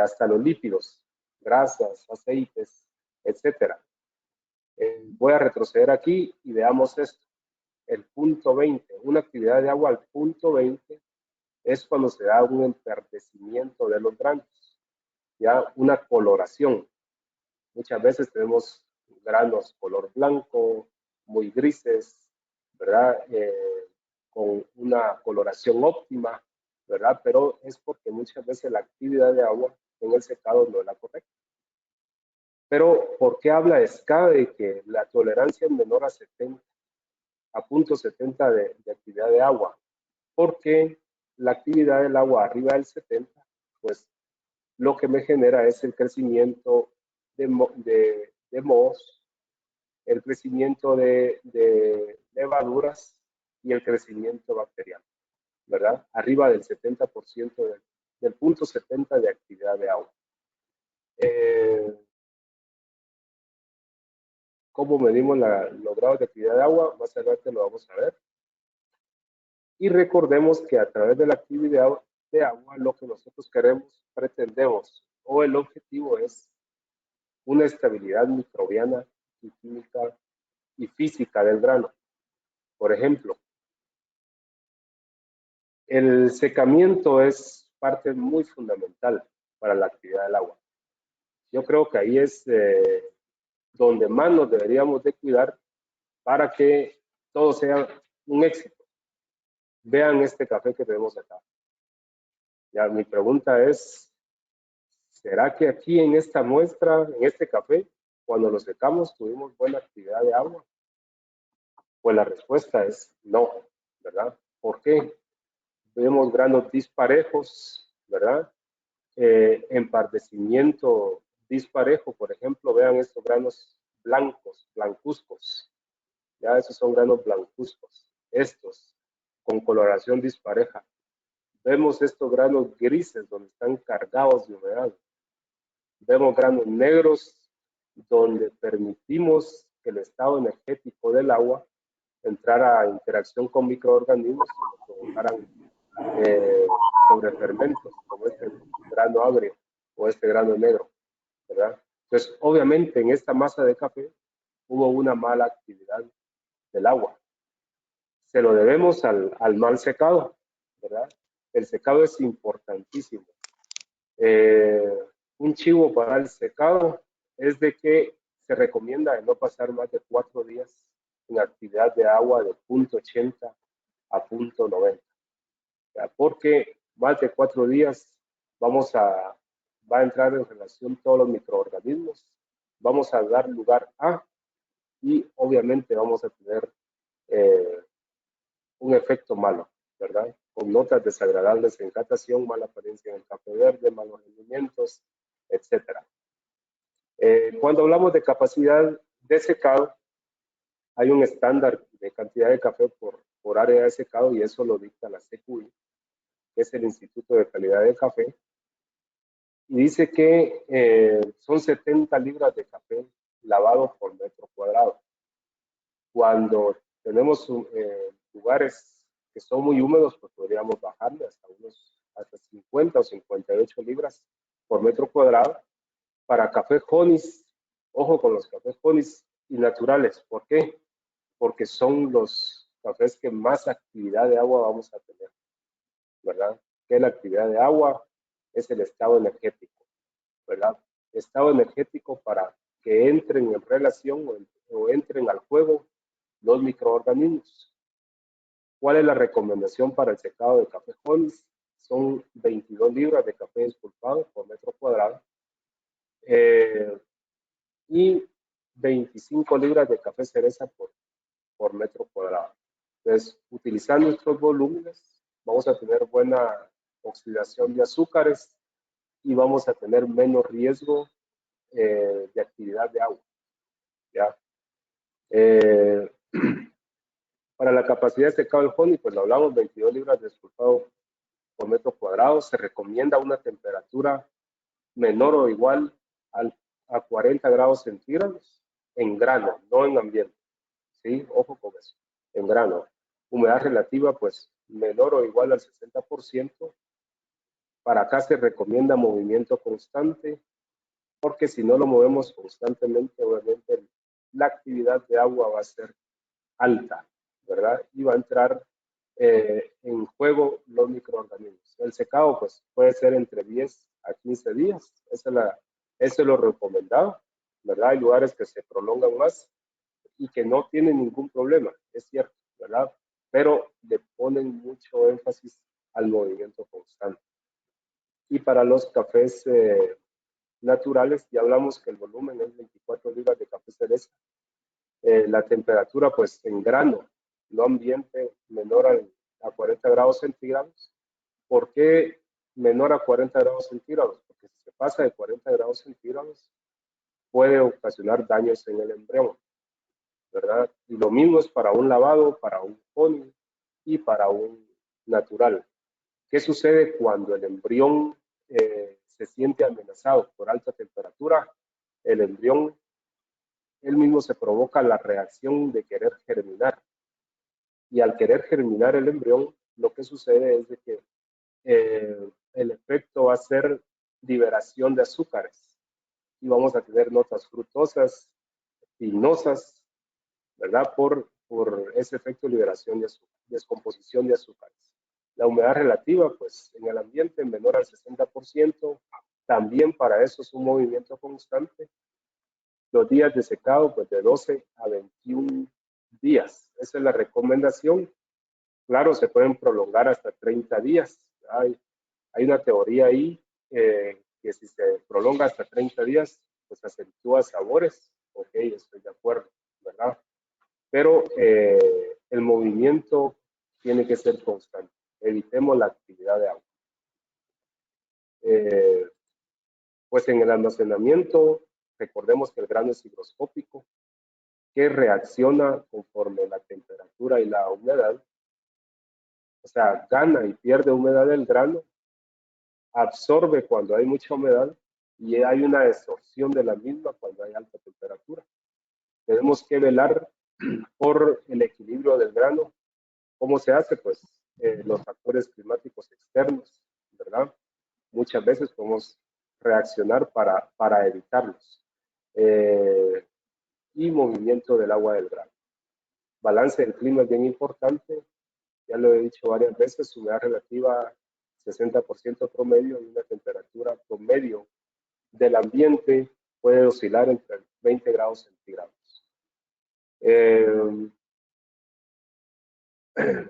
hasta los lípidos, grasas, aceites, etcétera. Voy a retroceder aquí y veamos esto. El punto 20, una actividad de agua al punto 20 es cuando se da un enverdecimiento de los granos, ya una coloración. Muchas veces tenemos granos color blanco, muy grises, ¿verdad? Con una coloración óptima, ¿verdad? Pero es porque muchas veces la actividad de agua en el secado no es la correcta. Pero, ¿por qué habla SCA de que la tolerancia es menor a 70, a punto 70 de actividad de agua? Porque la actividad del agua arriba del 70, pues lo que me genera es el crecimiento de mohos, el crecimiento de levaduras y el crecimiento bacteriano, ¿verdad? Arriba del 70% del punto 70 de actividad de agua. ¿Cómo medimos los grados de actividad de agua? Más adelante lo vamos a ver. Y recordemos que a través de la actividad de agua, lo que nosotros queremos, pretendemos, o el objetivo es una estabilidad microbiana y química y física del grano. Por ejemplo, el secamiento es parte muy fundamental para la actividad del agua. Yo creo que ahí es donde más nos deberíamos de cuidar para que todo sea un éxito. Vean este café que tenemos acá. Ya, mi pregunta es, ¿será que aquí en esta muestra, en este café, cuando lo secamos, tuvimos buena actividad de agua? Pues la respuesta es no, ¿verdad? ¿Por qué? Vemos granos disparejos, ¿verdad? Empardecimiento disparejo, por ejemplo, vean estos granos blancos, blancuzcos. Ya esos son granos blancuzcos. Estos, con coloración dispareja. Vemos estos granos grises donde están cargados de humedad. Vemos granos negros donde permitimos que el estado energético del agua entrara a interacción con microorganismos y provocaran sobrefermentos, como este grano agrio o este grano negro, ¿verdad? Entonces, obviamente, en esta masa de café hubo una mala actividad del agua. Se lo debemos al mal secado, ¿verdad? El secado es importantísimo. Un chivo para el secado es de que se recomienda de no pasar más de 4 días en actividad de agua de punto 80 a punto 90. Porque más de 4 días va a entrar en relación todos los microorganismos, vamos a dar lugar a y obviamente vamos a tener un efecto malo, ¿verdad? Con notas desagradables en catación, mala apariencia en el café verde, malos rendimientos, etcétera. Cuando hablamos de capacidad de secado, hay un estándar de cantidad de café por área de secado y eso lo dicta la CQI, que es el Instituto de Calidad del Café, y dice que son 70 libras de café lavado por metro cuadrado. Cuando tenemos lugares que son muy húmedos, pues podríamos bajarle hasta 50 o 58 libras por metro cuadrado. Para café honis, ojo con los cafés honis y naturales. ¿Por qué? Porque son los cafés que más actividad de agua vamos a tener, ¿verdad? Que la actividad de agua es el estado energético, ¿verdad? Estado energético para que entren en relación o entren al juego los microorganismos. ¿Cuál es la recomendación para el secado de café honis? Son 22 libras de café despulpado por metro cuadrado y 25 libras de café cereza por metro cuadrado. Entonces, utilizando estos volúmenes, vamos a tener buena oxidación de azúcares y vamos a tener menos riesgo de actividad de agua. ¿Ya? Para la capacidad de secado del honey, pues lo hablamos, 22 libras de despulpado por metro cuadrado. Se recomienda una temperatura menor o igual a 40 grados centígrados en grano, no en ambiente. ¿Sí? Ojo con eso, en grano. Humedad relativa, pues menor o igual al 60%. Para acá se recomienda movimiento constante, porque si no lo movemos constantemente, obviamente la actividad de agua va a ser alta, ¿verdad? Y va a entrar en juego los microorganismos. El secado, pues, puede ser entre 10 a 15 días. Eso es lo recomendado, ¿verdad? Hay lugares que se prolongan más y que no tienen ningún problema, es cierto, ¿verdad? Pero le ponen mucho énfasis al movimiento constante. Y para los cafés naturales, ya hablamos que el volumen es 24 libras de café cereza. La temperatura, pues en grano, no ambiente, menor a 40 grados centígrados. ¿Por qué menor a 40 grados centígrados? Porque si se pasa de 40 grados centígrados, puede ocasionar daños en el embrión, ¿verdad? Y lo mismo es para un lavado, para un honey y para un natural. ¿Qué sucede cuando el embrión se siente amenazado por alta temperatura? El embrión, él mismo se provoca la reacción de querer germinar. Y al querer germinar el embrión, lo que sucede es de que el efecto va a ser liberación de azúcares. Y vamos a tener notas frutosas, pinosas, ¿verdad? Por ese efecto de liberación de azúcar, descomposición de azúcares. La humedad relativa, pues en el ambiente menor al 60%, también para eso es un movimiento constante. Los días de secado, pues de 12 a 21 días. Esa es la recomendación. Claro, se pueden prolongar hasta 30 días. Hay una teoría ahí que si se prolonga hasta 30 días, pues acentúa sabores. Ok, estoy de acuerdo, ¿verdad? Pero el movimiento tiene que ser constante. Evitemos la actividad de agua. Pues en el almacenamiento, recordemos que el grano es higroscópico, que reacciona conforme la temperatura y la humedad. O sea, gana y pierde humedad el grano, absorbe cuando hay mucha humedad y hay una desorción de la misma cuando hay alta temperatura. Tenemos que velar por el equilibrio del grano. ¿Cómo se hace? Pues los factores climáticos externos, ¿verdad? Muchas veces podemos reaccionar para evitarlos. Y movimiento del agua del grano. Balance del clima es bien importante. Ya lo he dicho varias veces, humedad relativa 60% promedio y una temperatura promedio del ambiente puede oscilar entre 20 grados centígrados.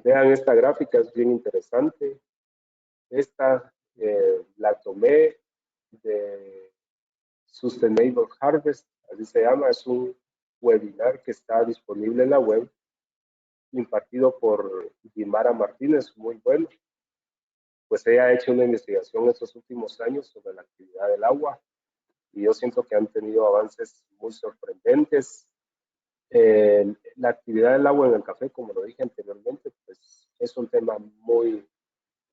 Vean esta gráfica, es bien interesante. Esta la tomé de Sustainable Harvest, así se llama, es un webinar que está disponible en la web, impartido por Guimara Martínez, muy bueno. Pues ella ha hecho una investigación estos últimos años sobre la actividad del agua y yo siento que han tenido avances muy sorprendentes. La actividad del agua en el café, como lo dije anteriormente, pues es un tema muy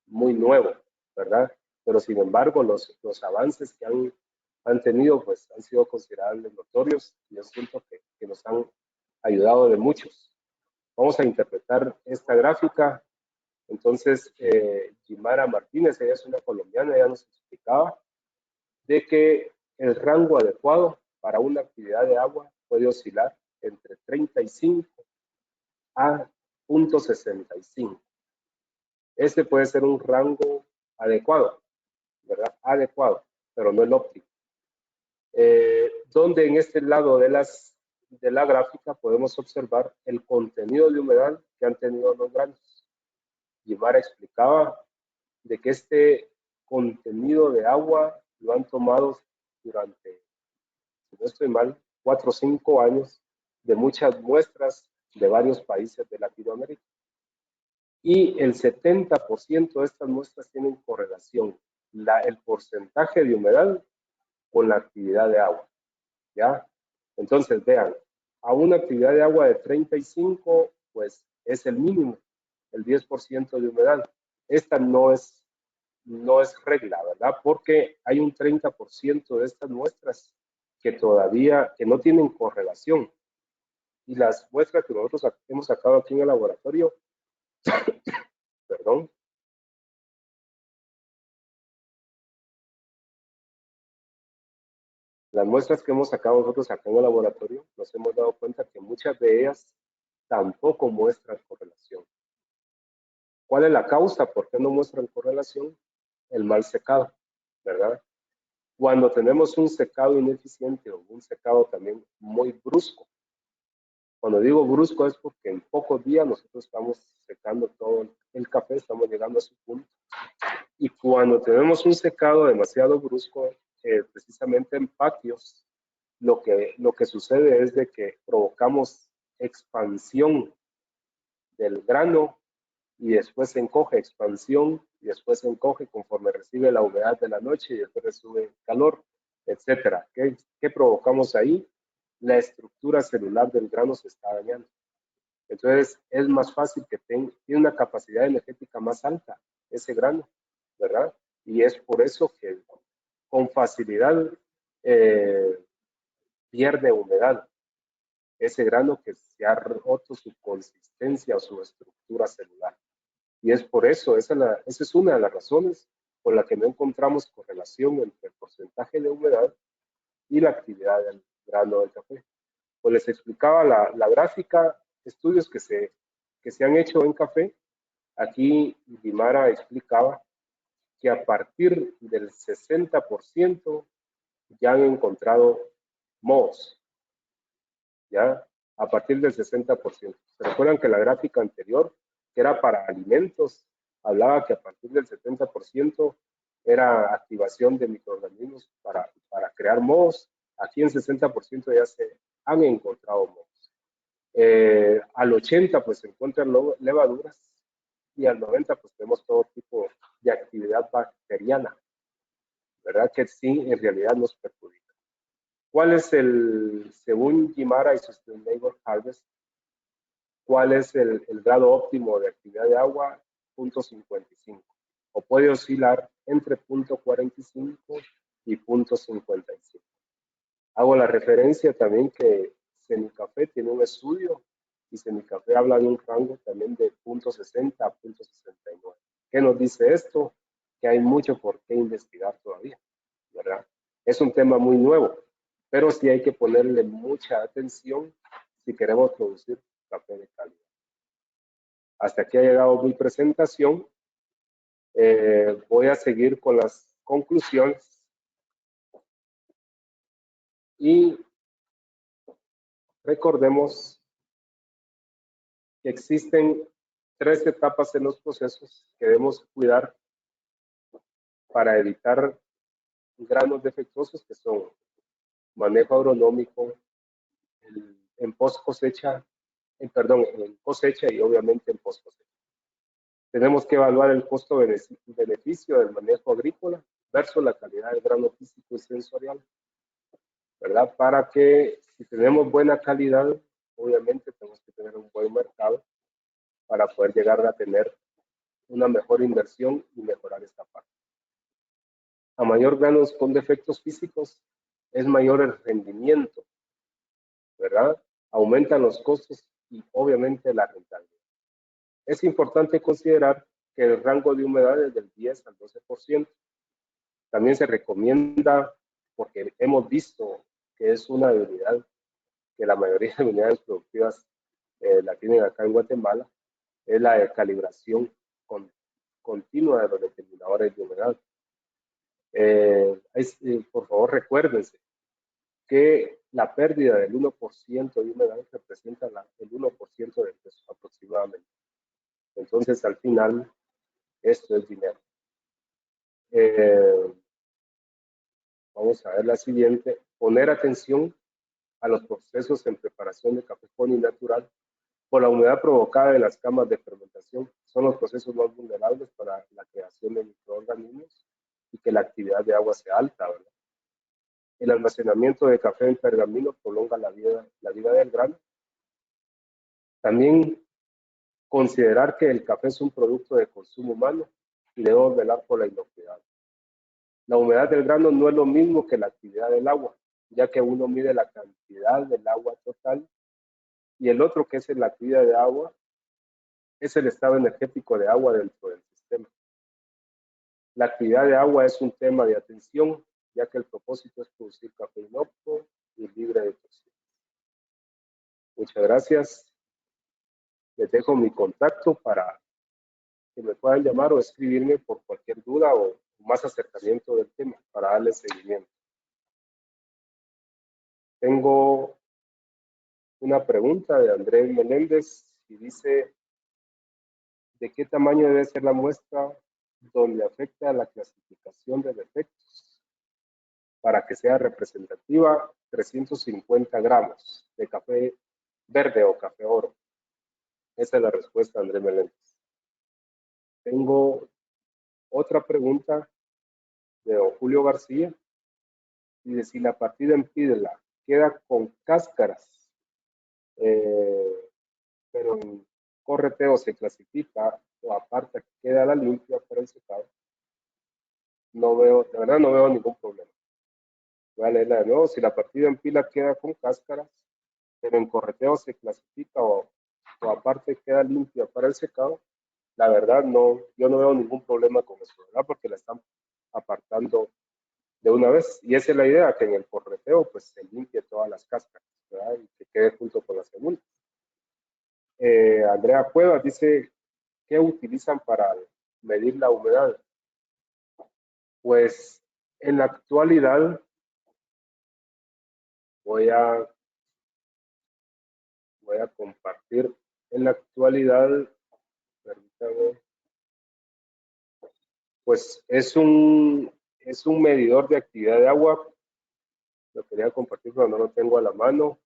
nuevo, ¿verdad? Pero sin embargo, los avances que han tenido, pues han sido considerables, notorios, y yo siento que nos han ayudado de muchos. Vamos a interpretar esta gráfica. Entonces, Guimara Martínez, ella es una colombiana, ella nos explicaba de que el rango adecuado para una actividad de agua puede oscilar entre 35 a 0.65. Este puede ser un rango adecuado, ¿verdad? Adecuado, pero no el óptimo. Donde en este lado de la gráfica podemos observar el contenido de humedad que han tenido los granos. Guimara explicaba de que este contenido de agua lo han tomado durante, si no estoy mal, 4 o 5 años de muchas muestras de varios países de Latinoamérica. Y el 70% de estas muestras tienen correlación, el porcentaje de humedad con la actividad de agua, ¿ya? Entonces, vean, a una actividad de agua de 35, pues es el mínimo, el 10% de humedad. Esta no es regla, ¿verdad? Porque hay un 30% de estas muestras que todavía, que no tienen correlación. Y las muestras que nosotros hemos sacado aquí en el laboratorio, perdón, las muestras que hemos sacado nosotros acá en el laboratorio, nos hemos dado cuenta que muchas de ellas tampoco muestran correlación. ¿Cuál es la causa? ¿Por qué no muestran correlación? El mal secado, ¿verdad? Cuando tenemos un secado ineficiente o un secado también muy brusco. Cuando digo brusco es porque en pocos días nosotros estamos secando todo el café, estamos llegando a su punto. Y cuando tenemos un secado demasiado brusco, precisamente en patios, lo que sucede es de que provocamos expansión del grano y después se encoge, expansión y después se encoge conforme recibe la humedad de la noche y después recibe calor, etcétera. ¿Qué provocamos ahí? La estructura celular del grano se está dañando. Entonces es más fácil que tiene una capacidad energética más alta ese grano, ¿verdad? Y es por eso que con facilidad pierde humedad ese grano que se ha roto su consistencia o su estructura celular. Y es por eso, esa es una de las razones por la que no encontramos correlación entre el porcentaje de humedad y la actividad del grano del café. Pues les explicaba la gráfica, estudios que se han hecho en café. Aquí Guimara explicaba que a partir del 60% ya han encontrado mohos, ¿ya? A partir del 60%. ¿Se recuerdan que la gráfica anterior, que era para alimentos, hablaba que a partir del 70% era activación de microorganismos para crear mohos? Aquí en 60% ya se han encontrado mohos. Al 80% pues se encuentran levaduras y al 90% pues tenemos todo tipo de actividad bacteriana, ¿verdad? Que sí en realidad nos perjudica. ¿Cuál es según Guimara y Sustainable Harvest, cuál es el grado óptimo de actividad de agua? 0.55. O puede oscilar entre 0.45 y 0.55. Hago la referencia también que Semicafé tiene un estudio y Semicafé habla de un rango también de 0.60 a 0.69. ¿Qué nos dice esto? Que hay mucho por qué investigar todavía, ¿verdad? Es un tema muy nuevo, pero sí hay que ponerle mucha atención si queremos producir café de calidad. Hasta aquí ha llegado mi presentación. Voy a seguir con las conclusiones y recordemos que existen 3 etapas en los procesos que debemos cuidar para evitar granos defectuosos, que son manejo agronómico, el en post cosecha, en cosecha y obviamente en post cosecha. Tenemos que evaluar el costo-beneficio del manejo agrícola versus la calidad del grano físico y sensorial, ¿verdad? Para que si tenemos buena calidad, obviamente tenemos que tener un buen mercado para poder llegar a tener una mejor inversión y mejorar esta parte. A mayor granos con defectos físicos, es mayor el rendimiento, ¿verdad? Aumentan los costos y obviamente la rentabilidad. Es importante considerar que el rango de humedad es del 10 al 12%. También se recomienda, porque hemos visto que es una debilidad que la mayoría de unidades productivas la tienen acá en Guatemala, es la calibración continua de los determinadores de humedad. Por favor, recuérdense que la pérdida del 1% de humedad representa el 1% del peso aproximadamente. Entonces, al final, esto es dinero. Vamos a ver la siguiente. Poner atención a los procesos en preparación de café pony natural por la humedad provocada en las camas de fermentación. Son los procesos más vulnerables para la creación de microorganismos y que la actividad de agua sea alta, ¿verdad? El almacenamiento de café en pergamino prolonga la vida del grano. También considerar que el café es un producto de consumo humano y debemos velar por la inocuidad. La humedad del grano no es lo mismo que la actividad del agua, ya que uno mide la cantidad del agua total y el otro, que es la actividad de agua, es el estado energético de agua dentro del sistema. La actividad de agua es un tema de atención, ya que el propósito es producir café inocuo y libre de toxinas. Muchas gracias. Les dejo mi contacto para que me puedan llamar o escribirme por cualquier duda o más acercamiento del tema para darles seguimiento. Tengo una pregunta de Andrés Meléndez y dice: ¿de qué tamaño debe ser la muestra donde afecta la clasificación de defectos para que sea representativa? 350 gramos de café verde o café oro. Esa es la respuesta, Andrés Meléndez. Tengo otra pregunta de don Julio García. Dice: si la partida en pídela queda con cáscaras, pero en correteo se clasifica o aparte queda la limpia para el secado, no veo, de verdad no veo ningún problema. Voy a leerla de nuevo. Si la partida en pila queda con cáscaras, pero en correteo se clasifica o aparte queda limpia para el secado, la verdad yo no veo ningún problema con eso, ¿verdad? Porque la están apartando de una vez. Y esa es la idea, que en el correteo pues se limpie todas las cáscaras, ¿verdad? Y que quede junto con la segunda. Andrea Cuevas dice: ¿qué utilizan para medir la humedad? Pues en la actualidad voy a compartir. En la actualidad, permítame, pues es un medidor de actividad de agua. Lo quería compartir, pero no lo tengo a la mano.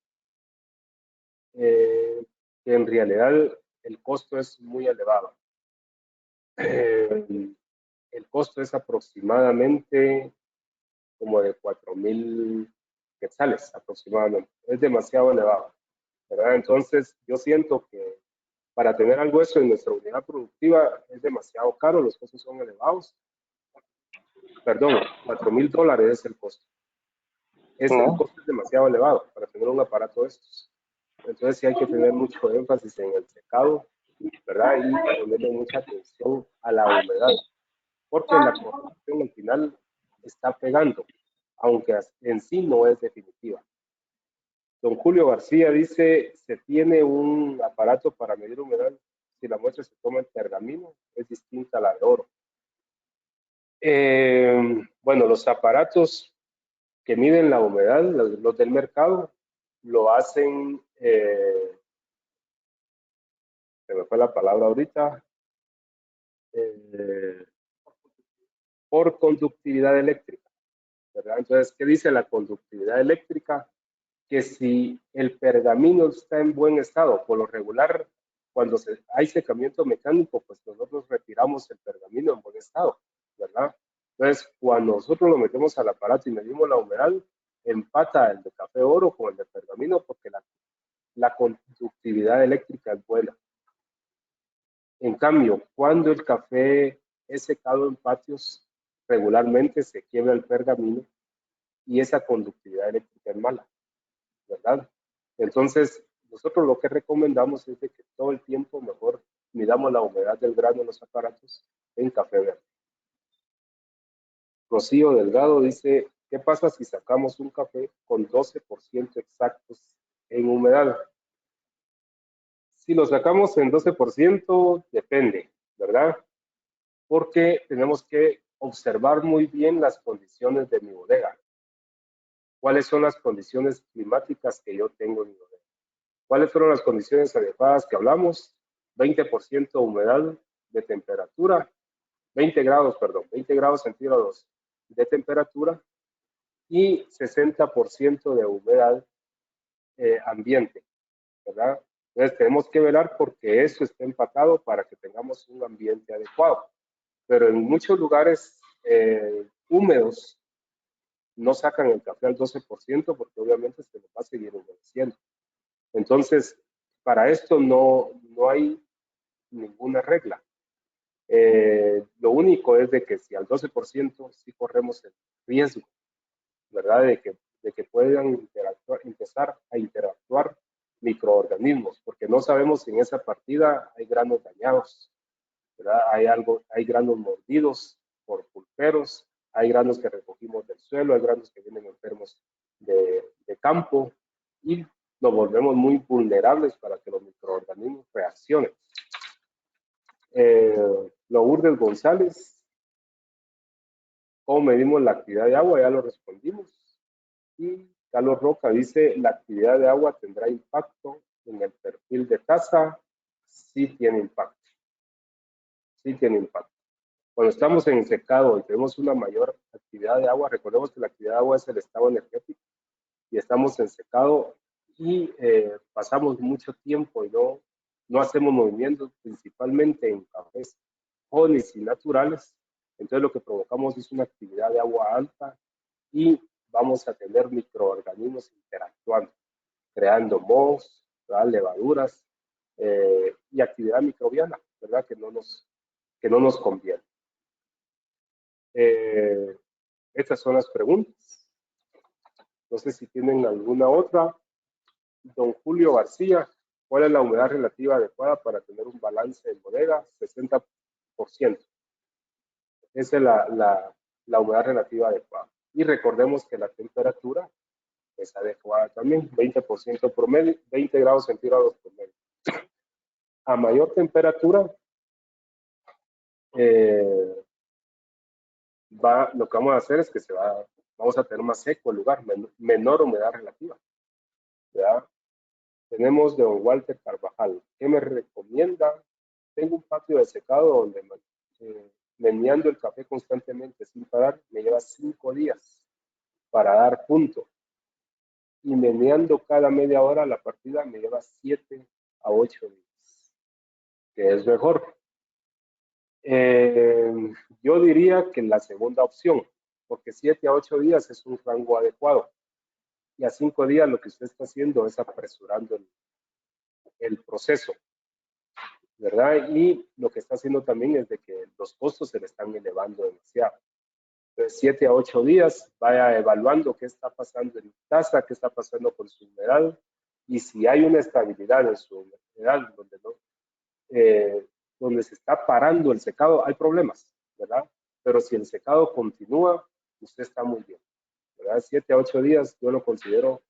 Que en realidad el costo es muy elevado. El costo es aproximadamente como de 4,000 quetzales aproximadamente. Es demasiado elevado, ¿verdad? Entonces yo siento que para tener algo eso en nuestra unidad productiva es demasiado caro, los costos son elevados. Perdón, $4,000 es el costo. El costo es demasiado elevado para tener un aparato de estos. Entonces sí hay que tener mucho énfasis en el secado, ¿verdad? Y ponerle mucha atención a la humedad, porque la corrección al final está pegando, aunque en sí no es definitiva. Don Julio García dice: ¿se tiene un aparato para medir humedad si la muestra se toma en pergamino? Es distinta a la de oro. Bueno, los aparatos que miden la humedad, los del mercado, lo hacen, se me fue la palabra ahorita, por conductividad eléctrica, ¿verdad? Entonces, ¿qué dice la conductividad eléctrica? que si el pergamino está en buen estado, por lo regular, cuando hay secamiento mecánico, pues nosotros retiramos el pergamino en buen estado, ¿verdad? Entonces, cuando nosotros lo metemos al aparato y medimos la humedad, empata el de café oro con el de pergamino porque la conductividad eléctrica es buena. En cambio, cuando el café es secado en patios, regularmente se quiebra el pergamino y esa conductividad eléctrica es mala, ¿verdad? Entonces, nosotros lo que recomendamos es de que todo el tiempo mejor midamos la humedad del grano en los aparatos en café verde. Rocío Delgado dice, ¿qué pasa si sacamos un café con 12% exactos en humedad? Si lo sacamos en 12%, depende, ¿verdad? Porque tenemos que observar muy bien las condiciones de mi bodega. ¿Cuáles son las condiciones climáticas que yo tengo en mi bodega? ¿Cuáles fueron las condiciones adecuadas que hablamos? 20% humedad de temperatura, 20 grados centígrados de temperatura y 60% de humedad ambiente, ¿verdad? Entonces tenemos que velar porque eso esté empatado para que tengamos un ambiente adecuado. Pero en muchos lugares húmedos no sacan el café al 12% porque obviamente se les va a seguir humedeciendo. Entonces, para esto no hay ninguna regla. Lo único es de que si al 12% sí corremos el riesgo, ¿verdad? De que puedan empezar a interactuar microorganismos, porque no sabemos si en esa partida hay granos dañados, ¿verdad? Hay granos mordidos por pulperos, hay granos que recogimos del suelo, hay granos que vienen enfermos de campo y nos volvemos muy vulnerables para que los microorganismos reaccionen. Lourdes González, ¿cómo medimos la actividad de agua? Ya lo respondimos. Y Carlos Roca dice, ¿la actividad de agua tendrá impacto en el perfil de tasa? Sí tiene impacto. Sí tiene impacto. Cuando estamos en secado y tenemos una mayor actividad de agua, recordemos que la actividad de agua es el estado energético y estamos en secado y pasamos mucho tiempo y no hacemos movimientos, principalmente en cafés jóvenes y naturales. Entonces lo que provocamos es una actividad de agua alta y vamos a tener microorganismos interactuando, creando mohos, levaduras y actividad microbiana, ¿verdad? Que no nos conviene. Estas son las preguntas. No sé si tienen alguna otra. Don Julio García, ¿cuál es la humedad relativa adecuada para tener un balance en bodega? 60%. Esa es la humedad relativa adecuada. Y recordemos que la temperatura es adecuada también, 20% promedio, 20 grados centígrados promedio. A mayor temperatura, lo que vamos a hacer es que vamos a tener más seco el lugar, menor humedad relativa, ¿verdad? Tenemos de don Walter Carvajal, ¿qué me recomienda? Tengo un patio de secado donde meneando el café constantemente sin parar me lleva 5 días para dar punto. Y meneando cada media hora la partida me lleva 7 a 8 días, que es mejor. Yo diría que la segunda opción, porque 7 a 8 días es un rango adecuado. Y a 5 días lo que usted está haciendo es apresurando el proceso, ¿verdad? Y lo que está haciendo también es de que los costos se le están elevando demasiado. Entonces, 7 a 8 días, vaya evaluando qué está pasando en tasa, qué está pasando con su humedad, y si hay una estabilidad en su humedad donde se está parando el secado, hay problemas, ¿verdad? Pero si el secado continúa, usted está muy bien, ¿verdad? 7 a 8 días yo lo considero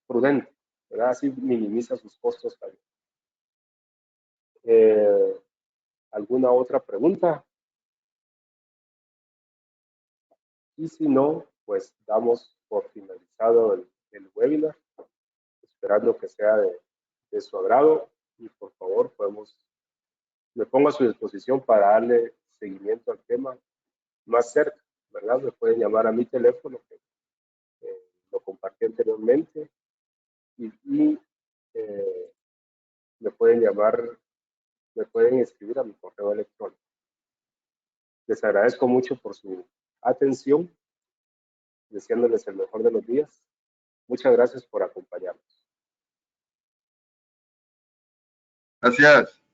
prudente, ¿verdad? Así minimiza sus costos también. ¿Alguna otra pregunta? Y si no, pues damos por finalizado el webinar, esperando que sea de su agrado y por favor me pongo a su disposición para darle seguimiento al tema más cerca, ¿verdad? Me pueden llamar a mi teléfono, que lo compartí anteriormente y me pueden escribir a mi correo electrónico. Les agradezco mucho por su atención, deseándoles el mejor de los días. Muchas gracias por acompañarnos. Gracias.